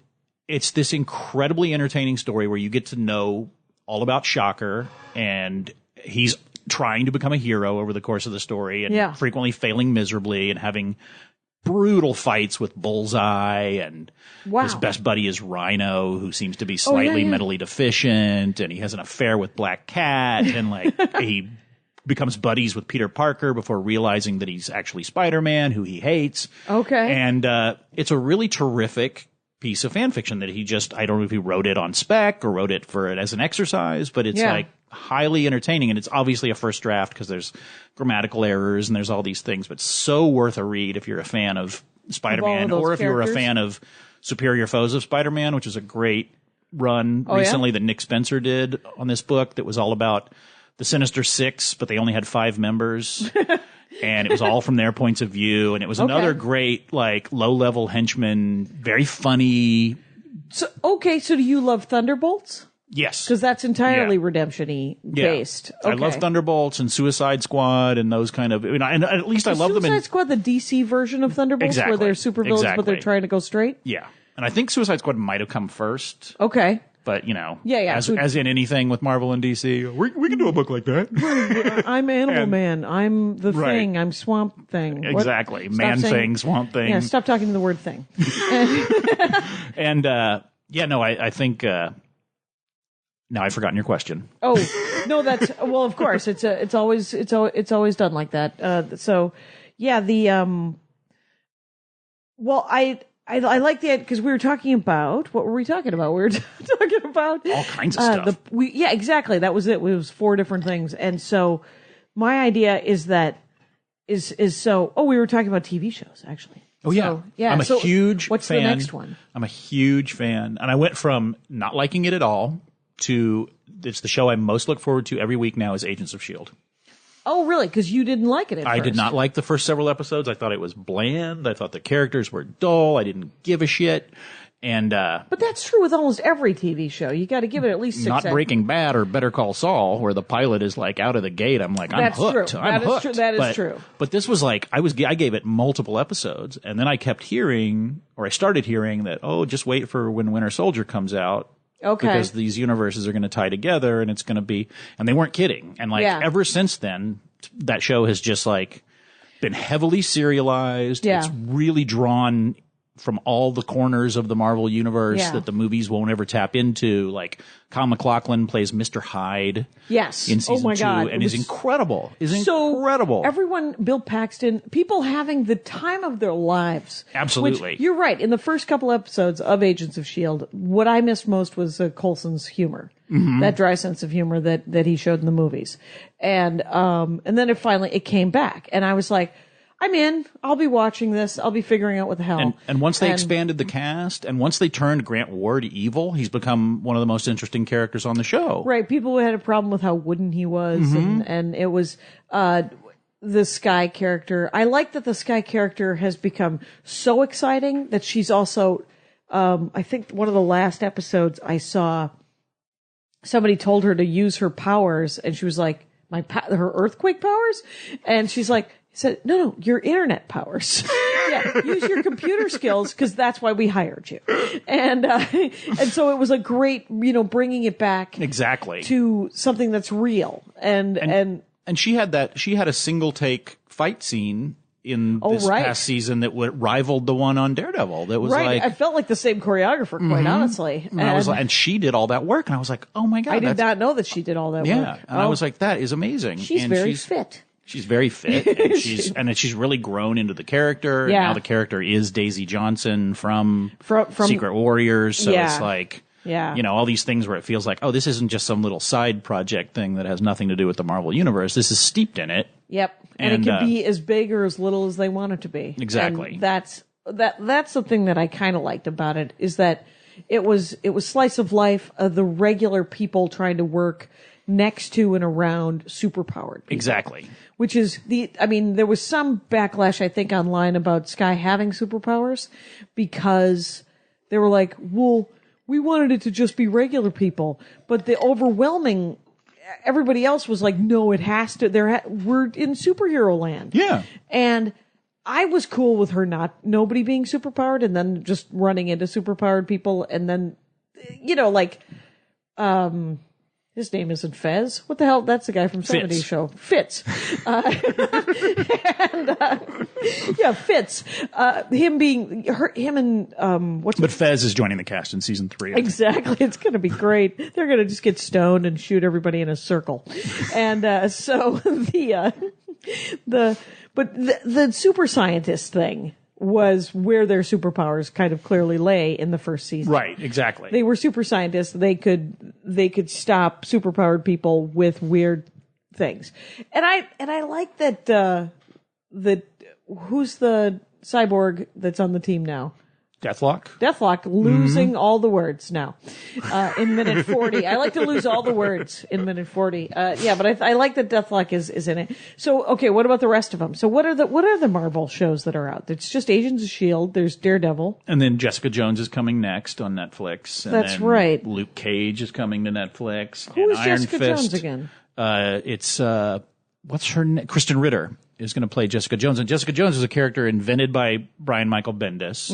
it's this incredibly entertaining story where you get to know all about Shocker, and he's trying to become a hero over the course of the story, and frequently failing miserably and having brutal fights with Bullseye, and his best buddy is Rhino, who seems to be slightly mentally deficient, and he has an affair with Black Cat, and like he becomes buddies with Peter Parker before realizing that he's actually Spider-Man, who he hates. Okay. And it's a really terrific piece of fan fiction that I don't know if he wrote it on spec or wrote it as an exercise, but it's like highly entertaining, and it's obviously a first draft because there's grammatical errors and there's all these things, but so worth a read if you're a fan of Spider-Man, or if you were a fan of Superior Foes of Spider-Man, which is a great run recently that Nick Spencer did on this book that was all about the Sinister Six, but they only had 5 members. And it was all from their points of view. And it was another great, like, low-level henchman, very funny. So do you love Thunderbolts? Yes. Because that's entirely redemption-y based. I love Thunderbolts and Suicide Squad and those kind of, and at least I love them in Suicide Squad, the DC version of Thunderbolts, where they're supervillains, but they're trying to go straight? Yeah. And I think Suicide Squad might have come first. Okay. But, as in anything with Marvel and DC, we can do a book like that. I'm Animal Man. I'm the Thing. I'm Swamp Thing. Exactly. Man-Thing, Swamp Thing. Yeah, stop talking to the word thing. And, I think, now I've forgotten your question. Oh, no, well, of course. It's always done like that. I like the, because we were talking about, what were we talking about? We were talking about all kinds of stuff. Exactly. That was it. It was 4 different things. And so my idea is we were talking about TV shows, actually. Oh, yeah. So, yeah. I'm a huge fan. What's the next one? I'm a huge fan. And I went from not liking it at all to, it's the show I most look forward to every week now is Agents of S.H.I.E.L.D. Oh, really? Because you didn't like it at first. I did not like the first several episodes. I thought it was bland. I thought the characters were dull. I didn't give a shit. And but that's true with almost every TV show. You got to give it at least 6 not Breaking Bad or Better Call Saul, where the pilot is like out of the gate. I'm like, I'm hooked. True. I'm hooked. That is true. But this was like, I gave it multiple episodes, and then I started hearing that, just wait for when Winter Soldier comes out. Okay. Because these universes are going to tie together, and it's going to be, and they weren't kidding. And like ever since then, that show has just like been heavily serialized. Yeah. It's really drawn from all the corners of the Marvel universe that the movies won't ever tap into. Like Kyle MacLachlan plays Mr. Hyde. Yes. In season my 2, God. and is incredible. So everyone, Bill Paxton, people having the time of their lives. Absolutely. Which, you're right. In the first couple episodes of Agents of S.H.I.E.L.D., what I missed most was Coulson's humor. Mm-hmm. That dry sense of humor that he showed in the movies. And then it came back. And I was like, I'm in. I'll be watching this. I'll be figuring out what the hell. And once they expanded the cast, and once they turned Grant Ward evil, he's become one of the most interesting characters on the show. Right. People had a problem with how wooden he was, and it was the Skye character. I like that the Skye character has become so exciting that she's also. I think one of the last episodes I saw, somebody told her to use her powers, and she was like, her earthquake powers, and she's like. He said, no, your internet powers. Use your computer skills, because that's why we hired you. And so it was a great, bringing it back exactly to something that's real. And she had a single take fight scene in this past season that rivaled the one on Daredevil. That was like, I felt like the same choreographer, quite honestly. And she did all that work, and I was like, oh my God. I did not know that she did all that work. Yeah. And I was like, that is amazing. She's very fit. She's very fit, and she's really grown into the character. Yeah. And now the character is Daisy Johnson from Secret Warriors. So it's like, all these things where it feels like, oh, this isn't just some little side project thing that has nothing to do with the Marvel Universe. This is steeped in it. Yep. And it can be as big or as little as they want it to be. Exactly. And that's the thing that I kind of liked about it, is that it was slice of life of the regular people trying to work next to and around superpowered people. Exactly. Which is there was some backlash, I think, online about Skye having superpowers, because they were like, well, we wanted it to just be regular people. But everybody else was like, no, it has to, we're in superhero land. Yeah. And I was cool with her nobody being superpowered, and then just running into superpowered people, and then, his name isn't Fez. What the hell? That's the guy from 70s Show. Fitz. Fitz. But Fez is joining the cast in season 3. Exactly. It's going to be great. They're going to just get stoned and shoot everybody in a circle. And so the super scientist thing was where their superpowers kind of clearly lay in the first season. Right, exactly. They were super scientists. They could stop superpowered people with weird things. And I like that who's the cyborg that's on the team now? Deathlock losing all the words now in minute 40. I like to lose all the words in minute 40. But I like that Deathlock is in it. So, okay, what about the rest of them? So what are the Marvel shows that are out? It's just Agents of S.H.I.E.L.D., there's Daredevil. And then Jessica Jones is coming next on Netflix. And That's right. Luke Cage is coming to Netflix. Who and is Iron Jessica Fist, Jones again? It's what's her name? Kristen Ritter is going to play Jessica Jones. And Jessica Jones is a character invented by Brian Michael Bendis,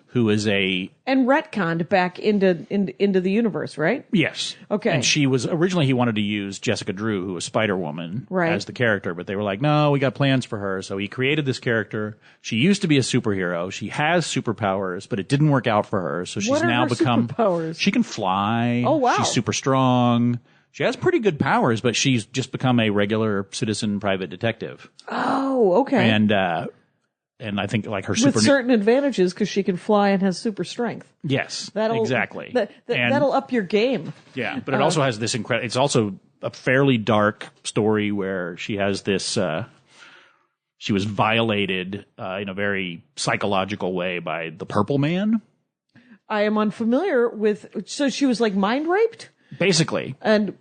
who is and retconned back into the universe, right? Yes. Okay. And she was, originally he wanted to use Jessica Drew, who was Spider-Woman, as the character, but they were like, no, we got plans for her. So he created this character. She used to be a superhero. She has superpowers, but it didn't work out for her. So she's now become, superpowers? She can fly. Oh, wow. She's super strong. She has pretty good powers, but she's just become a regular citizen private detective. Oh, okay. And I think like her with certain advantages, because she can fly and has super strength. Yes, exactly. That'll up your game. Yeah, but it also has this incredible. It's also a fairly dark story where she has this. She was violated in a very psychological way by the Purple Man. I am unfamiliar with. So she was like mind raped. Basically. And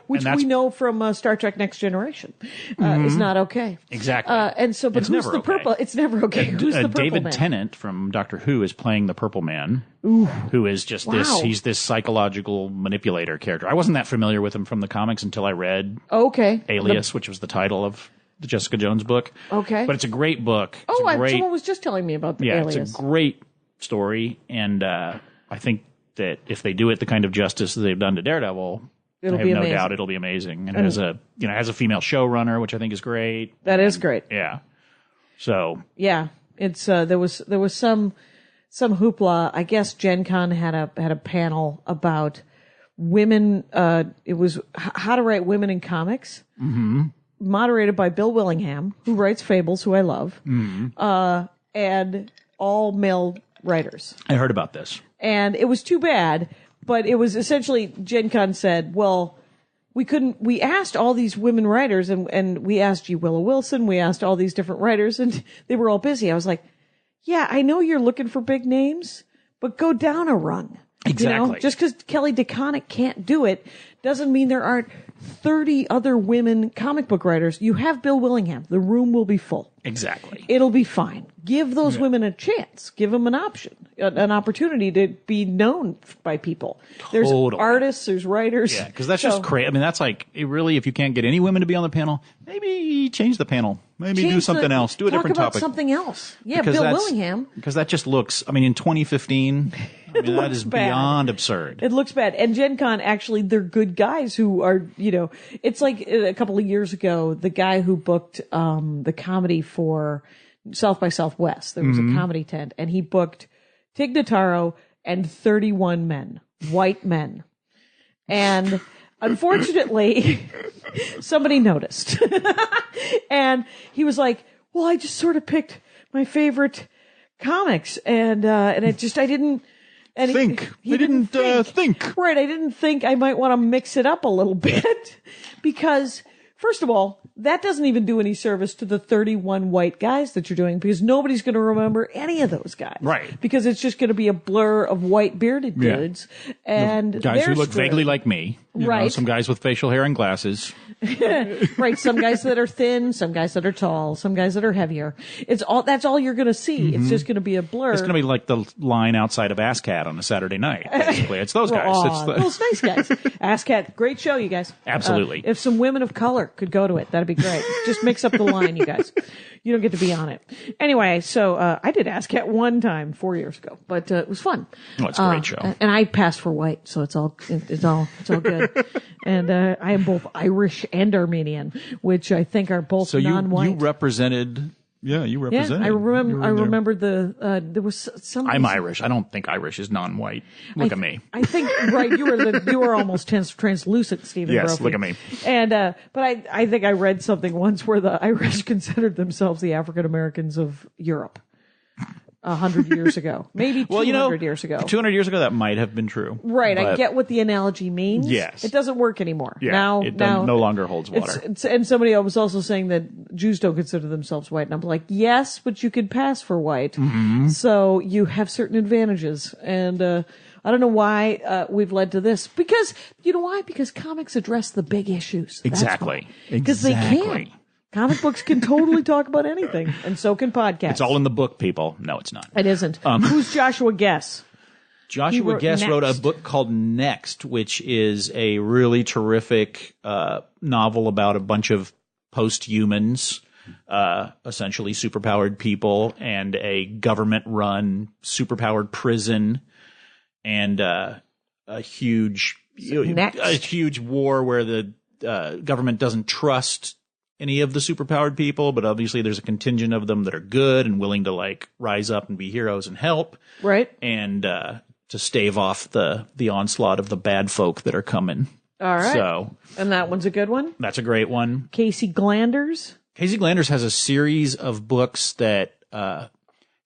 which we know from Star Trek Next Generation is not okay. Exactly. And so, but who's the purple? It's never okay. Who's the purple David man? Tennant from Doctor Who is playing the Purple Man, who is just this. He's this psychological manipulator character. I wasn't that familiar with him from the comics until I read Alias, which was the title of the Jessica Jones book. Okay. But it's a great book. Someone was just telling me about the Alias. It's a great story, and I think that if they do it the kind of justice that they've done to Daredevil, I have no doubt it'll be amazing. And it has a female showrunner, which I think is great. That is great. Yeah. So yeah, it's there was some hoopla. I guess Gen Con had a panel about women. It was how to write women in comics. Mm-hmm. Moderated by Bill Willingham, who writes Fables, who I love, and all male writers. I heard about this. And it was too bad, but it was essentially, Gen Con said, well, we asked all these women writers, and we asked G. Willow Wilson, we asked all these different writers, and they were all busy. I was like, yeah, I know you're looking for big names, but go down a rung. Exactly. You know, just because Kelly DeConnick can't do it doesn't mean there aren't 30 other women comic book writers. You have Bill Willingham. The room will be full. Exactly. It'll be fine. Give those women a chance. Give them an option, an opportunity to be known by people. There's artists, there's writers. Yeah, because that's just crazy. I mean, that's like, it really, if you can't get any women to be on the panel, maybe change the panel. Maybe do something else. Do a different topic. Talk about something else. Yeah, because Bill Willingham. Because that just looks, I mean, in 2015, I mean, that is beyond absurd. It looks bad. And Gen Con, actually, they're good guys who are, you know, it's like a couple of years ago, the guy who booked the comedy for South by Southwest, there was a comedy tent, and he booked TIG Notaro and 31 men, white men. And unfortunately, somebody noticed. And he was like, well, I just sort of picked my favorite comics, and it just, I didn't, and he didn't think. Right, I didn't think I might want to mix it up a little bit because, first of all, that doesn't even do any service to the 31 white guys that you're doing because nobody's going to remember any of those guys. Right. Because it's just going to be a blur of white bearded dudes. And the guys who look vaguely like me. Right. Know, some guys with facial hair and glasses. Right. Some guys that are thin, some guys that are tall, some guys that are heavier. That's all you're going to see. It's just going to be a blur. It's going to be like the line outside of AssCat on a Saturday night, basically. It's those guys. Those nice guys. AssCat, great show, you guys. Absolutely. If some women of color could go to it, that'd be great. Just mix up the line, you guys. You don't get to be on it. Anyway, so I did AssCat one time 4 years ago, but it was fun. Oh, it's a great show. And I passed for white, so it's all good. And I am both Irish and Armenian, which I think are both non-white. So you represented. Yeah, you represented. Yeah, I remember there was some. I'm Irish. I don't think Irish is non-white. Look at me. I think right. You were almost translucent, Stephen. Yes, Brophy. look at me. And but I think I read something once where the Irish considered themselves the African Americans of Europe. 100 years ago, maybe 200 years ago. 200 years ago, that might have been true. Right, I get what the analogy means. Yes, it doesn't work anymore. Yeah, now no longer holds water. And somebody was also saying that Jews don't consider themselves white, and I'm like, yes, but you could pass for white, so you have certain advantages. And I don't know why we've led to this. Because you know why? Because comics address the big issues. Exactly. Because they can. Comic books can totally talk about anything, and so can podcasts. It's all in the book, people. No, it's not. It isn't. Who's Joshua Guess? Joshua Guess wrote a book called Next, which is a really terrific novel about a bunch of post-humans, essentially superpowered people, and a government-run superpowered prison, and a huge war where the government doesn't trust any of the superpowered people, but obviously there's a contingent of them that are good and willing to like rise up and be heroes and help. Right. And to stave off the onslaught of the bad folk that are coming. All right. So, and that one's a good one? That's a great one. Casey Glanders? Casey Glanders has a series of books that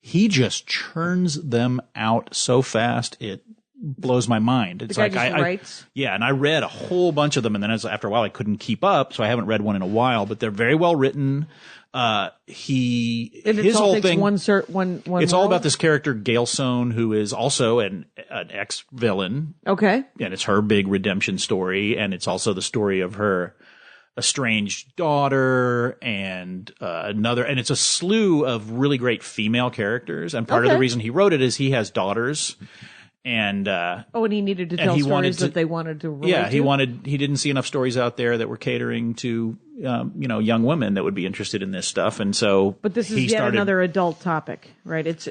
he just churns them out so fast it blows my mind. It's like I writes. Yeah, and I read a whole bunch of them, and then after a while I couldn't keep up, so I haven't read one in a while. But they're very well written. His whole thing. It's all about this character Gail Sohn, who is also an ex-villain. Okay, and it's her big redemption story, and it's also the story of her estranged daughter and another, and it's a slew of really great female characters. And part of the reason he wrote it is he has daughters. And and he needed to and tell he stories wanted to- that they wanted to relate to? he didn't see enough stories out there that were catering to young women that would be interested in this stuff, and so But this is he yet started, another adult topic, right? It's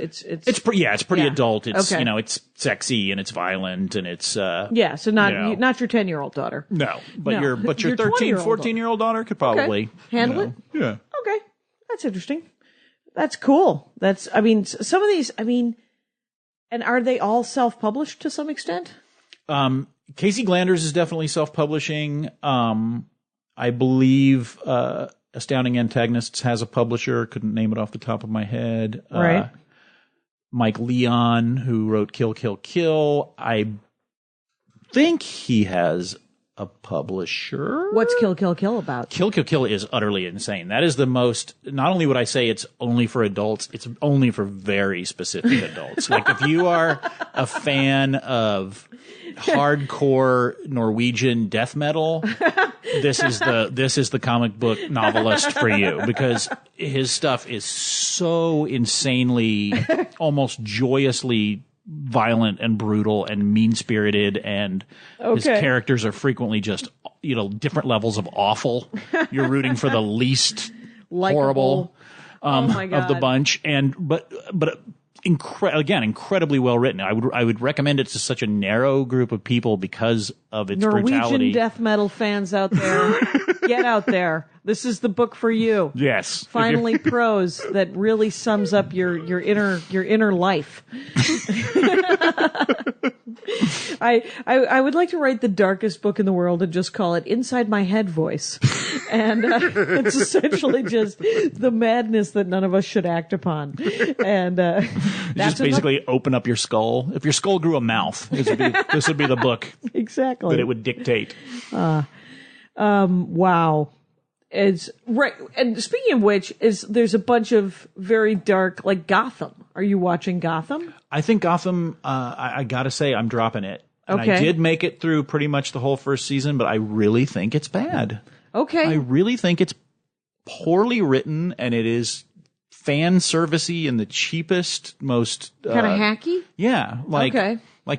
pretty Yeah. adult. It's Okay. it's sexy and it's violent and it's so not not your 10-year-old daughter. no, but No. your Your 13, 20-year-old 14-year-old daughter could probably Handle it? Yeah. Okay, that's interesting. That's cool. Some of these, and are they all self-published to some extent? Casey Glanders is definitely self-publishing. I believe Astounding Antagonists has a publisher. Couldn't name it off the top of my head. Right. Mike Leon, who wrote Kill, Kill, Kill. I think he has a publisher. What's Kill, Kill, Kill about? Kill, Kill, Kill is utterly insane. That is the most, not only would I say it's only for adults, it's only for very specific adults. Like if you are a fan of hardcore Norwegian death metal, this is the comic book novelist for you, because his stuff is so insanely, almost joyously violent and brutal and mean-spirited, and his characters are frequently just, different levels of awful. You're rooting for the least horrible of the bunch, but incredibly well written. I would recommend it to such a narrow group of people because of its brutality. Norwegian death metal fans out there, get out there. This is the book for you. Yes. Finally, prose that really sums up your inner life. I would like to write the darkest book in the world and just call it Inside My Head Voice. And it's essentially just the madness that none of us should act upon. And that's just basically open up your skull. If your skull grew a mouth, this would be the book exactly that it would dictate. Wow. It's right. And speaking of which, there's a bunch of very dark, like Gotham. Are you watching Gotham? I think Gotham, I gotta say, I'm dropping it. And I did make it through pretty much the whole first season, but I really think it's bad. Okay. I really think it's poorly written, and it is fan servicey in the cheapest, most kind of hacky. Yeah, like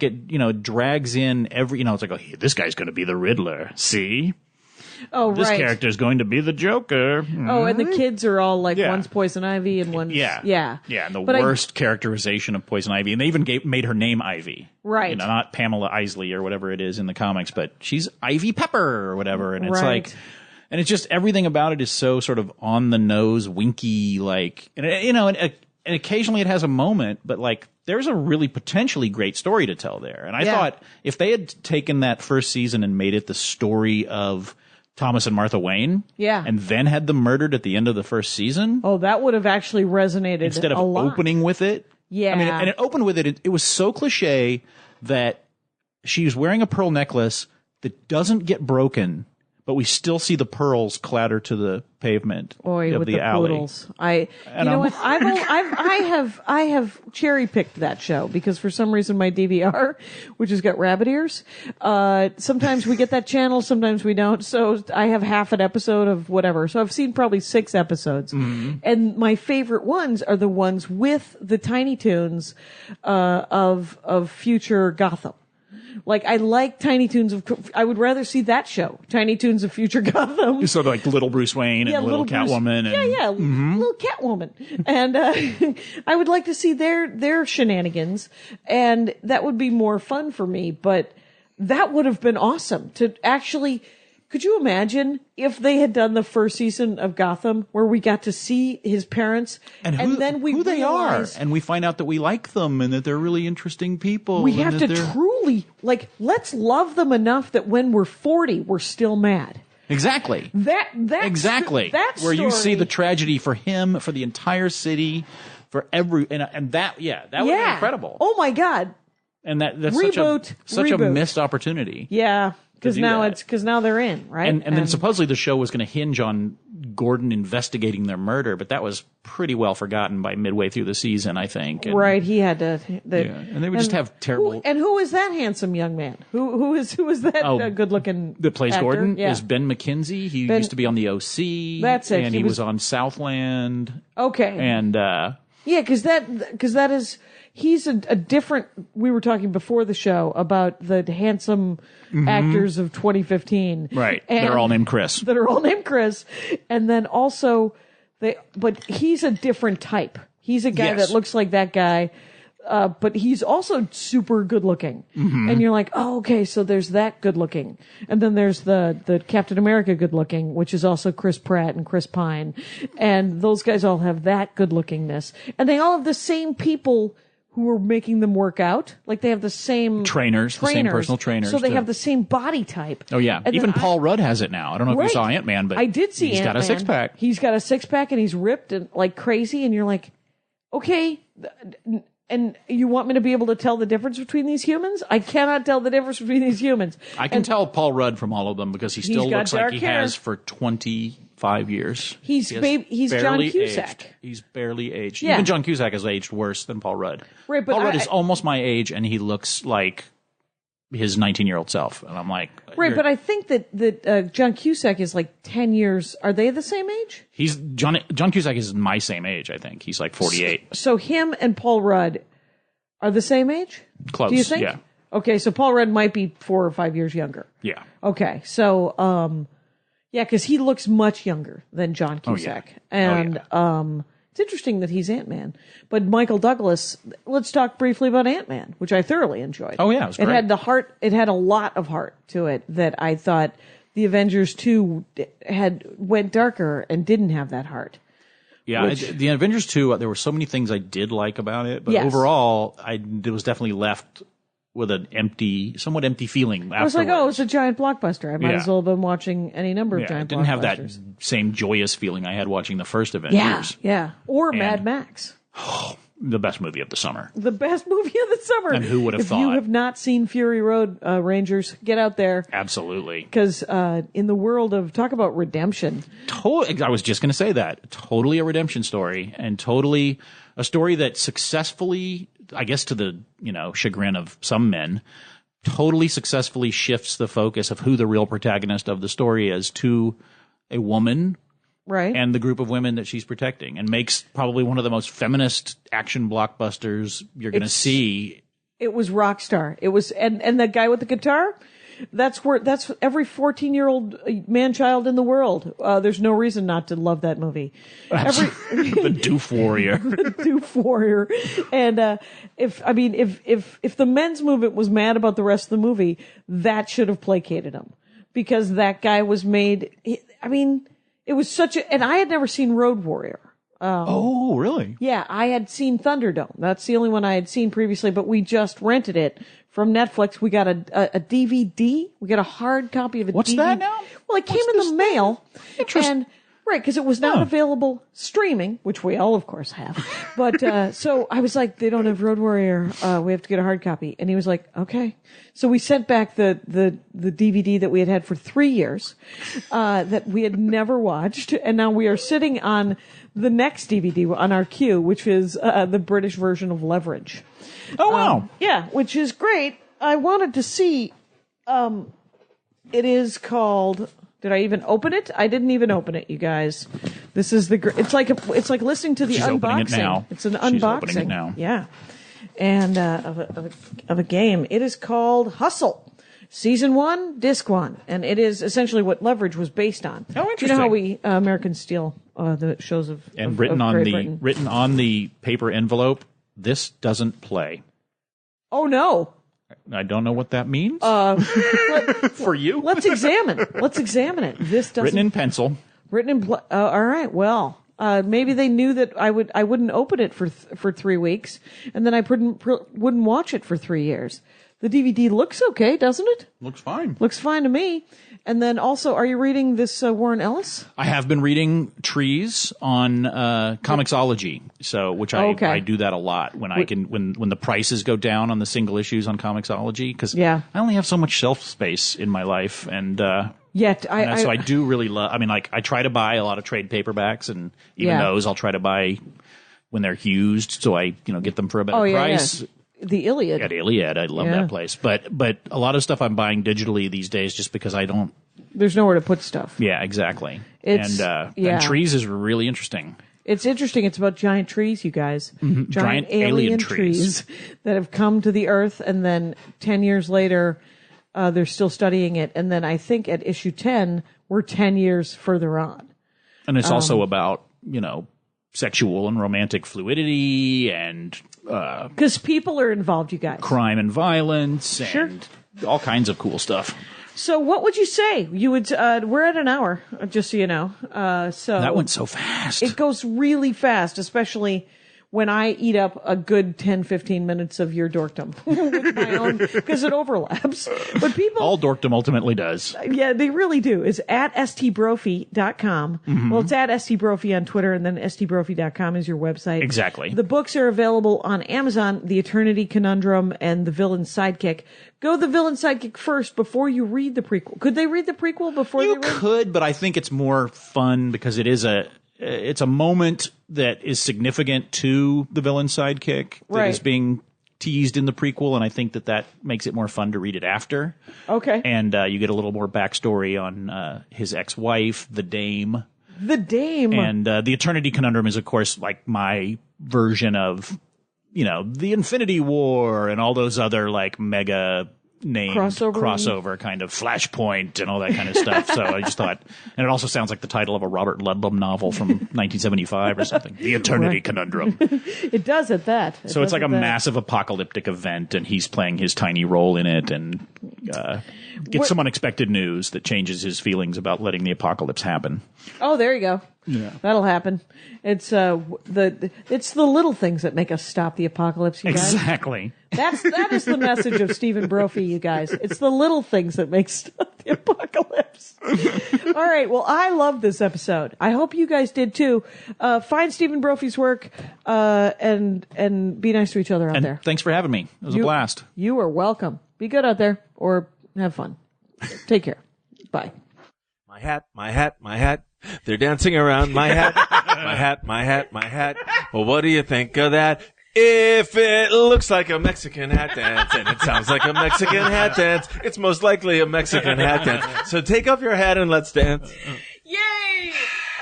it drags in every. It's like, oh, this guy's going to be the Riddler. See. Oh, this right. character is going to be the Joker. Oh, and the kids are all like one's Poison Ivy and one's yeah, and the worst characterization of Poison Ivy, and they even made her name Ivy, right? Not Pamela Isley or whatever it is in the comics, but she's Ivy Pepper or whatever, and it's like, and it's just everything about it is so sort of on the nose, winky, like, and and occasionally it has a moment, but like there's a really potentially great story to tell there, and I thought if they had taken that first season and made it the story of Thomas and Martha Wayne, and then had them murdered at the end of the first season. Oh, that would have actually resonated instead of a lot. opening with it. Yeah, and it opened with it. It was so cliche that she's wearing a pearl necklace that doesn't get broken, but we still see the pearls clatter to the pavement of the alley. Poodles. I have cherry picked that show because for some reason my DVR, which has got rabbit ears, sometimes we get that channel, sometimes we don't. So I have half an episode of whatever. So I've seen probably 6 episodes, and my favorite ones are the ones with the Tiny Toons of future Gotham. Like, I like Tiny Toons I would rather see that show, Tiny Toons of Future Gotham. So like little Bruce Wayne and little Catwoman. Little Catwoman. And I would like to see their shenanigans, and that would be more fun for me, but that would have been awesome to actually. Could you imagine if they had done the first season of Gotham where we got to see his parents and then who they are, and we find out that we like them and that they're really interesting people. We have to truly let's love them enough that when we're 40, we're still mad. Exactly. That where you see the tragedy for him, for the entire city, for every and that would be incredible. Oh my God. And that's Reboot. such a missed opportunity. Yeah. Because now they're in, right? And then supposedly the show was going to hinge on Gordon investigating their murder, but that was pretty well forgotten by midway through the season, I think. And, right, he had to. And they would just have terrible. Who is that handsome young man? Who is that good looking that plays actor? Gordon is Ben McKenzie. He used to be on the OC. That's it. And he was on Southland. Okay. And Yeah, because that is, he's a different, we were talking before the show about the handsome actors of 2015. Right. They're all named Chris. That are all named Chris. And then also, but he's a different type. He's a guy that looks like that guy. But he's also super good looking. And you're like, oh, okay, so there's that good looking. And then there's the Captain America good looking, which is also Chris Pratt and Chris Pine. And those guys all have that good lookingness. And they all have the same people who are making them work out. Like they have the same trainers, the same personal trainers. So they have the same body type. Oh yeah. And even Paul Rudd has it now. I don't know if you saw Ant-Man, but I did see he's Ant-Man. got a six-pack. He's got a six-pack and he's ripped and like crazy. And you're like, okay. And you want me to be able to tell the difference between these humans? I cannot tell the difference between these humans. I can tell Paul Rudd from all of them because he still looks like he hair. has for 25 years. He's John Cusack. Aged. He's barely aged. Yeah. Even John Cusack has aged worse than Paul Rudd. Right, but Paul Rudd is almost my age, and he looks like his 19-year-old self. And I'm like... Right, but I think that John Cusack is like 10 years... Are they the same age? John Cusack is my same age, I think. He's like 48. So him and Paul Rudd are the same age? Close, do you think? yeah. Okay, so Paul Rudd might be 4 or 5 years younger. Yeah. Okay, so... yeah, because he looks much younger than John Cusack. And it's interesting that he's Ant-Man. But Michael Douglas, let's talk briefly about Ant-Man, which I thoroughly enjoyed. Oh, yeah, it was great. It had the heart, it had a lot of heart to it that I thought the Avengers 2 went darker and didn't have that heart. Yeah, the Avengers 2, there were so many things I did like about it, but overall, it was definitely left with an somewhat empty feeling afterwards. I was like, oh, it's a giant blockbuster. I might as well have been watching any number of giant blockbusters. It didn't have that same joyous feeling I had watching the first Avengers. Yeah. Or Mad Max. The best movie of the summer. The best movie of the summer. And who would have thought? If you have not seen Fury Road, Rangers, get out there. Absolutely. Because in the world of, talk about redemption. I was just going to say that. Totally a redemption story, and totally a story that successfully, I guess to the chagrin of some men, totally successfully shifts the focus of who the real protagonist of the story is to a woman. Right. And the group of women that she's protecting, and makes probably one of the most feminist action blockbusters you're going to see. It was Rockstar. It was, and that guy with the guitar, that's every 14-year-old man-child in the world. There's no reason not to love that movie. The Doof Warrior. The Doof Warrior. And, if the men's movement was mad about the rest of the movie, that should have placated him. Because that guy was made, it was and I had never seen Road Warrior. Oh, really? Yeah, I had seen Thunderdome. That's the only one I had seen previously, but we just rented it from Netflix. We got a DVD. We got a hard copy of a DVD. What's that now? Well, it came in the mail. Interesting. Right, because it was not available streaming, which we all, of course, have. But so I was like, they don't have Road Warrior. We have to get a hard copy. And he was like, okay. So we sent back the DVD that we had for 3 years that we had never watched. And now we are sitting on the next DVD on our queue, which is the British version of Leverage. Oh, wow. Yeah, which is great. I wanted to see, it is called... Did I even open it? I didn't even open it, you guys. This is it's like listening to the She's unboxing. Opening it now. It's an She's unboxing. Opening it now. Yeah. And of a game. It is called Hustle. Season 1, Disc 1. And it is essentially what Leverage was based on. Oh, interesting. Do you know how we Americans steal the shows of written of on Great Britain? written on the paper envelope, this doesn't play. Oh no. I don't know what that means. For you? Let's examine it. This doesn't Written in pencil. All right. Well, maybe they knew that I wouldn't open it for 3 weeks, and then I wouldn't watch it for 3 years. The DVD looks okay, doesn't it? Looks fine. Looks fine to me. And then also, are you reading this Warren Ellis? I have been reading Trees on Comixology, which I do that a lot when when the prices go down on the single issues on Comixology, because I only have so much shelf space in my life, and so I do really love. I try to buy a lot of trade paperbacks, and even those I'll try to buy when they're used, so I get them for a better price. Yeah. The Iliad. At Iliad, I love that place. But a lot of stuff I'm buying digitally these days just because I don't. There's nowhere to put stuff. Yeah, exactly. And Trees is really interesting. It's interesting. It's about giant trees, you guys. Mm-hmm. Giant alien trees that have come to the Earth, and then 10 years later, they're still studying it. And then I think at issue 10, we're 10 years further on. And it's also about, sexual and romantic fluidity and because people are involved, you guys. Crime and violence and all kinds of cool stuff. So what would you say? You would we're at an hour, just so you know. So that went so fast. It goes really fast, especially when I eat up a good 10, 15 minutes of your dorkdom with my own, because it overlaps. But people... All dorkdom ultimately does. Yeah, they really do. It's at StBrophy.com. Mm-hmm. Well, it's at StBrophy on Twitter, and then StBrophy.com is your website. Exactly. The books are available on Amazon, The Eternity Conundrum and The Villain's Sidekick. Go The Villain's Sidekick first before you read the prequel. Could they read the prequel before they read? You could, but I think it's more fun because it's a moment that is significant to the villain's sidekick that is being teased in the prequel, and I think that makes it more fun to read it after. Okay. And you get a little more backstory on his ex-wife, the Dame. The Dame. And the Eternity Conundrum is, of course, like my version of, the Infinity War and all those other, like, mega named crossover kind of Flashpoint and all that kind of stuff. So I just thought, and it also sounds like the title of a Robert Ludlum novel from 1975 or something. The Eternity Conundrum. It does at that. So it's like a massive apocalyptic event, and he's playing his tiny role in it, and gets some unexpected news that changes his feelings about letting the apocalypse happen. Oh, there you go. Yeah. That'll happen. It's it's the little things that make us stop the apocalypse, you guys. Exactly. That is the message of Stephen Brophy, you guys. It's the little things that make stop the apocalypse. All right. Well, I love this episode. I hope you guys did too. Find Stephen Brophy's work and be nice to each other out there. Thanks for having me. It was a blast. You are welcome. Be good out there, or have fun. Take care. Bye. My hat, my hat, my hat. They're dancing around my hat, my hat, my hat, my hat. Well, what do you think of that? If it looks like a Mexican hat dance and it sounds like a Mexican hat dance, it's most likely a Mexican hat dance. So take off your hat and let's dance. Yay!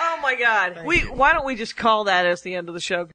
Oh my God. Why don't we just call that as the end of the show?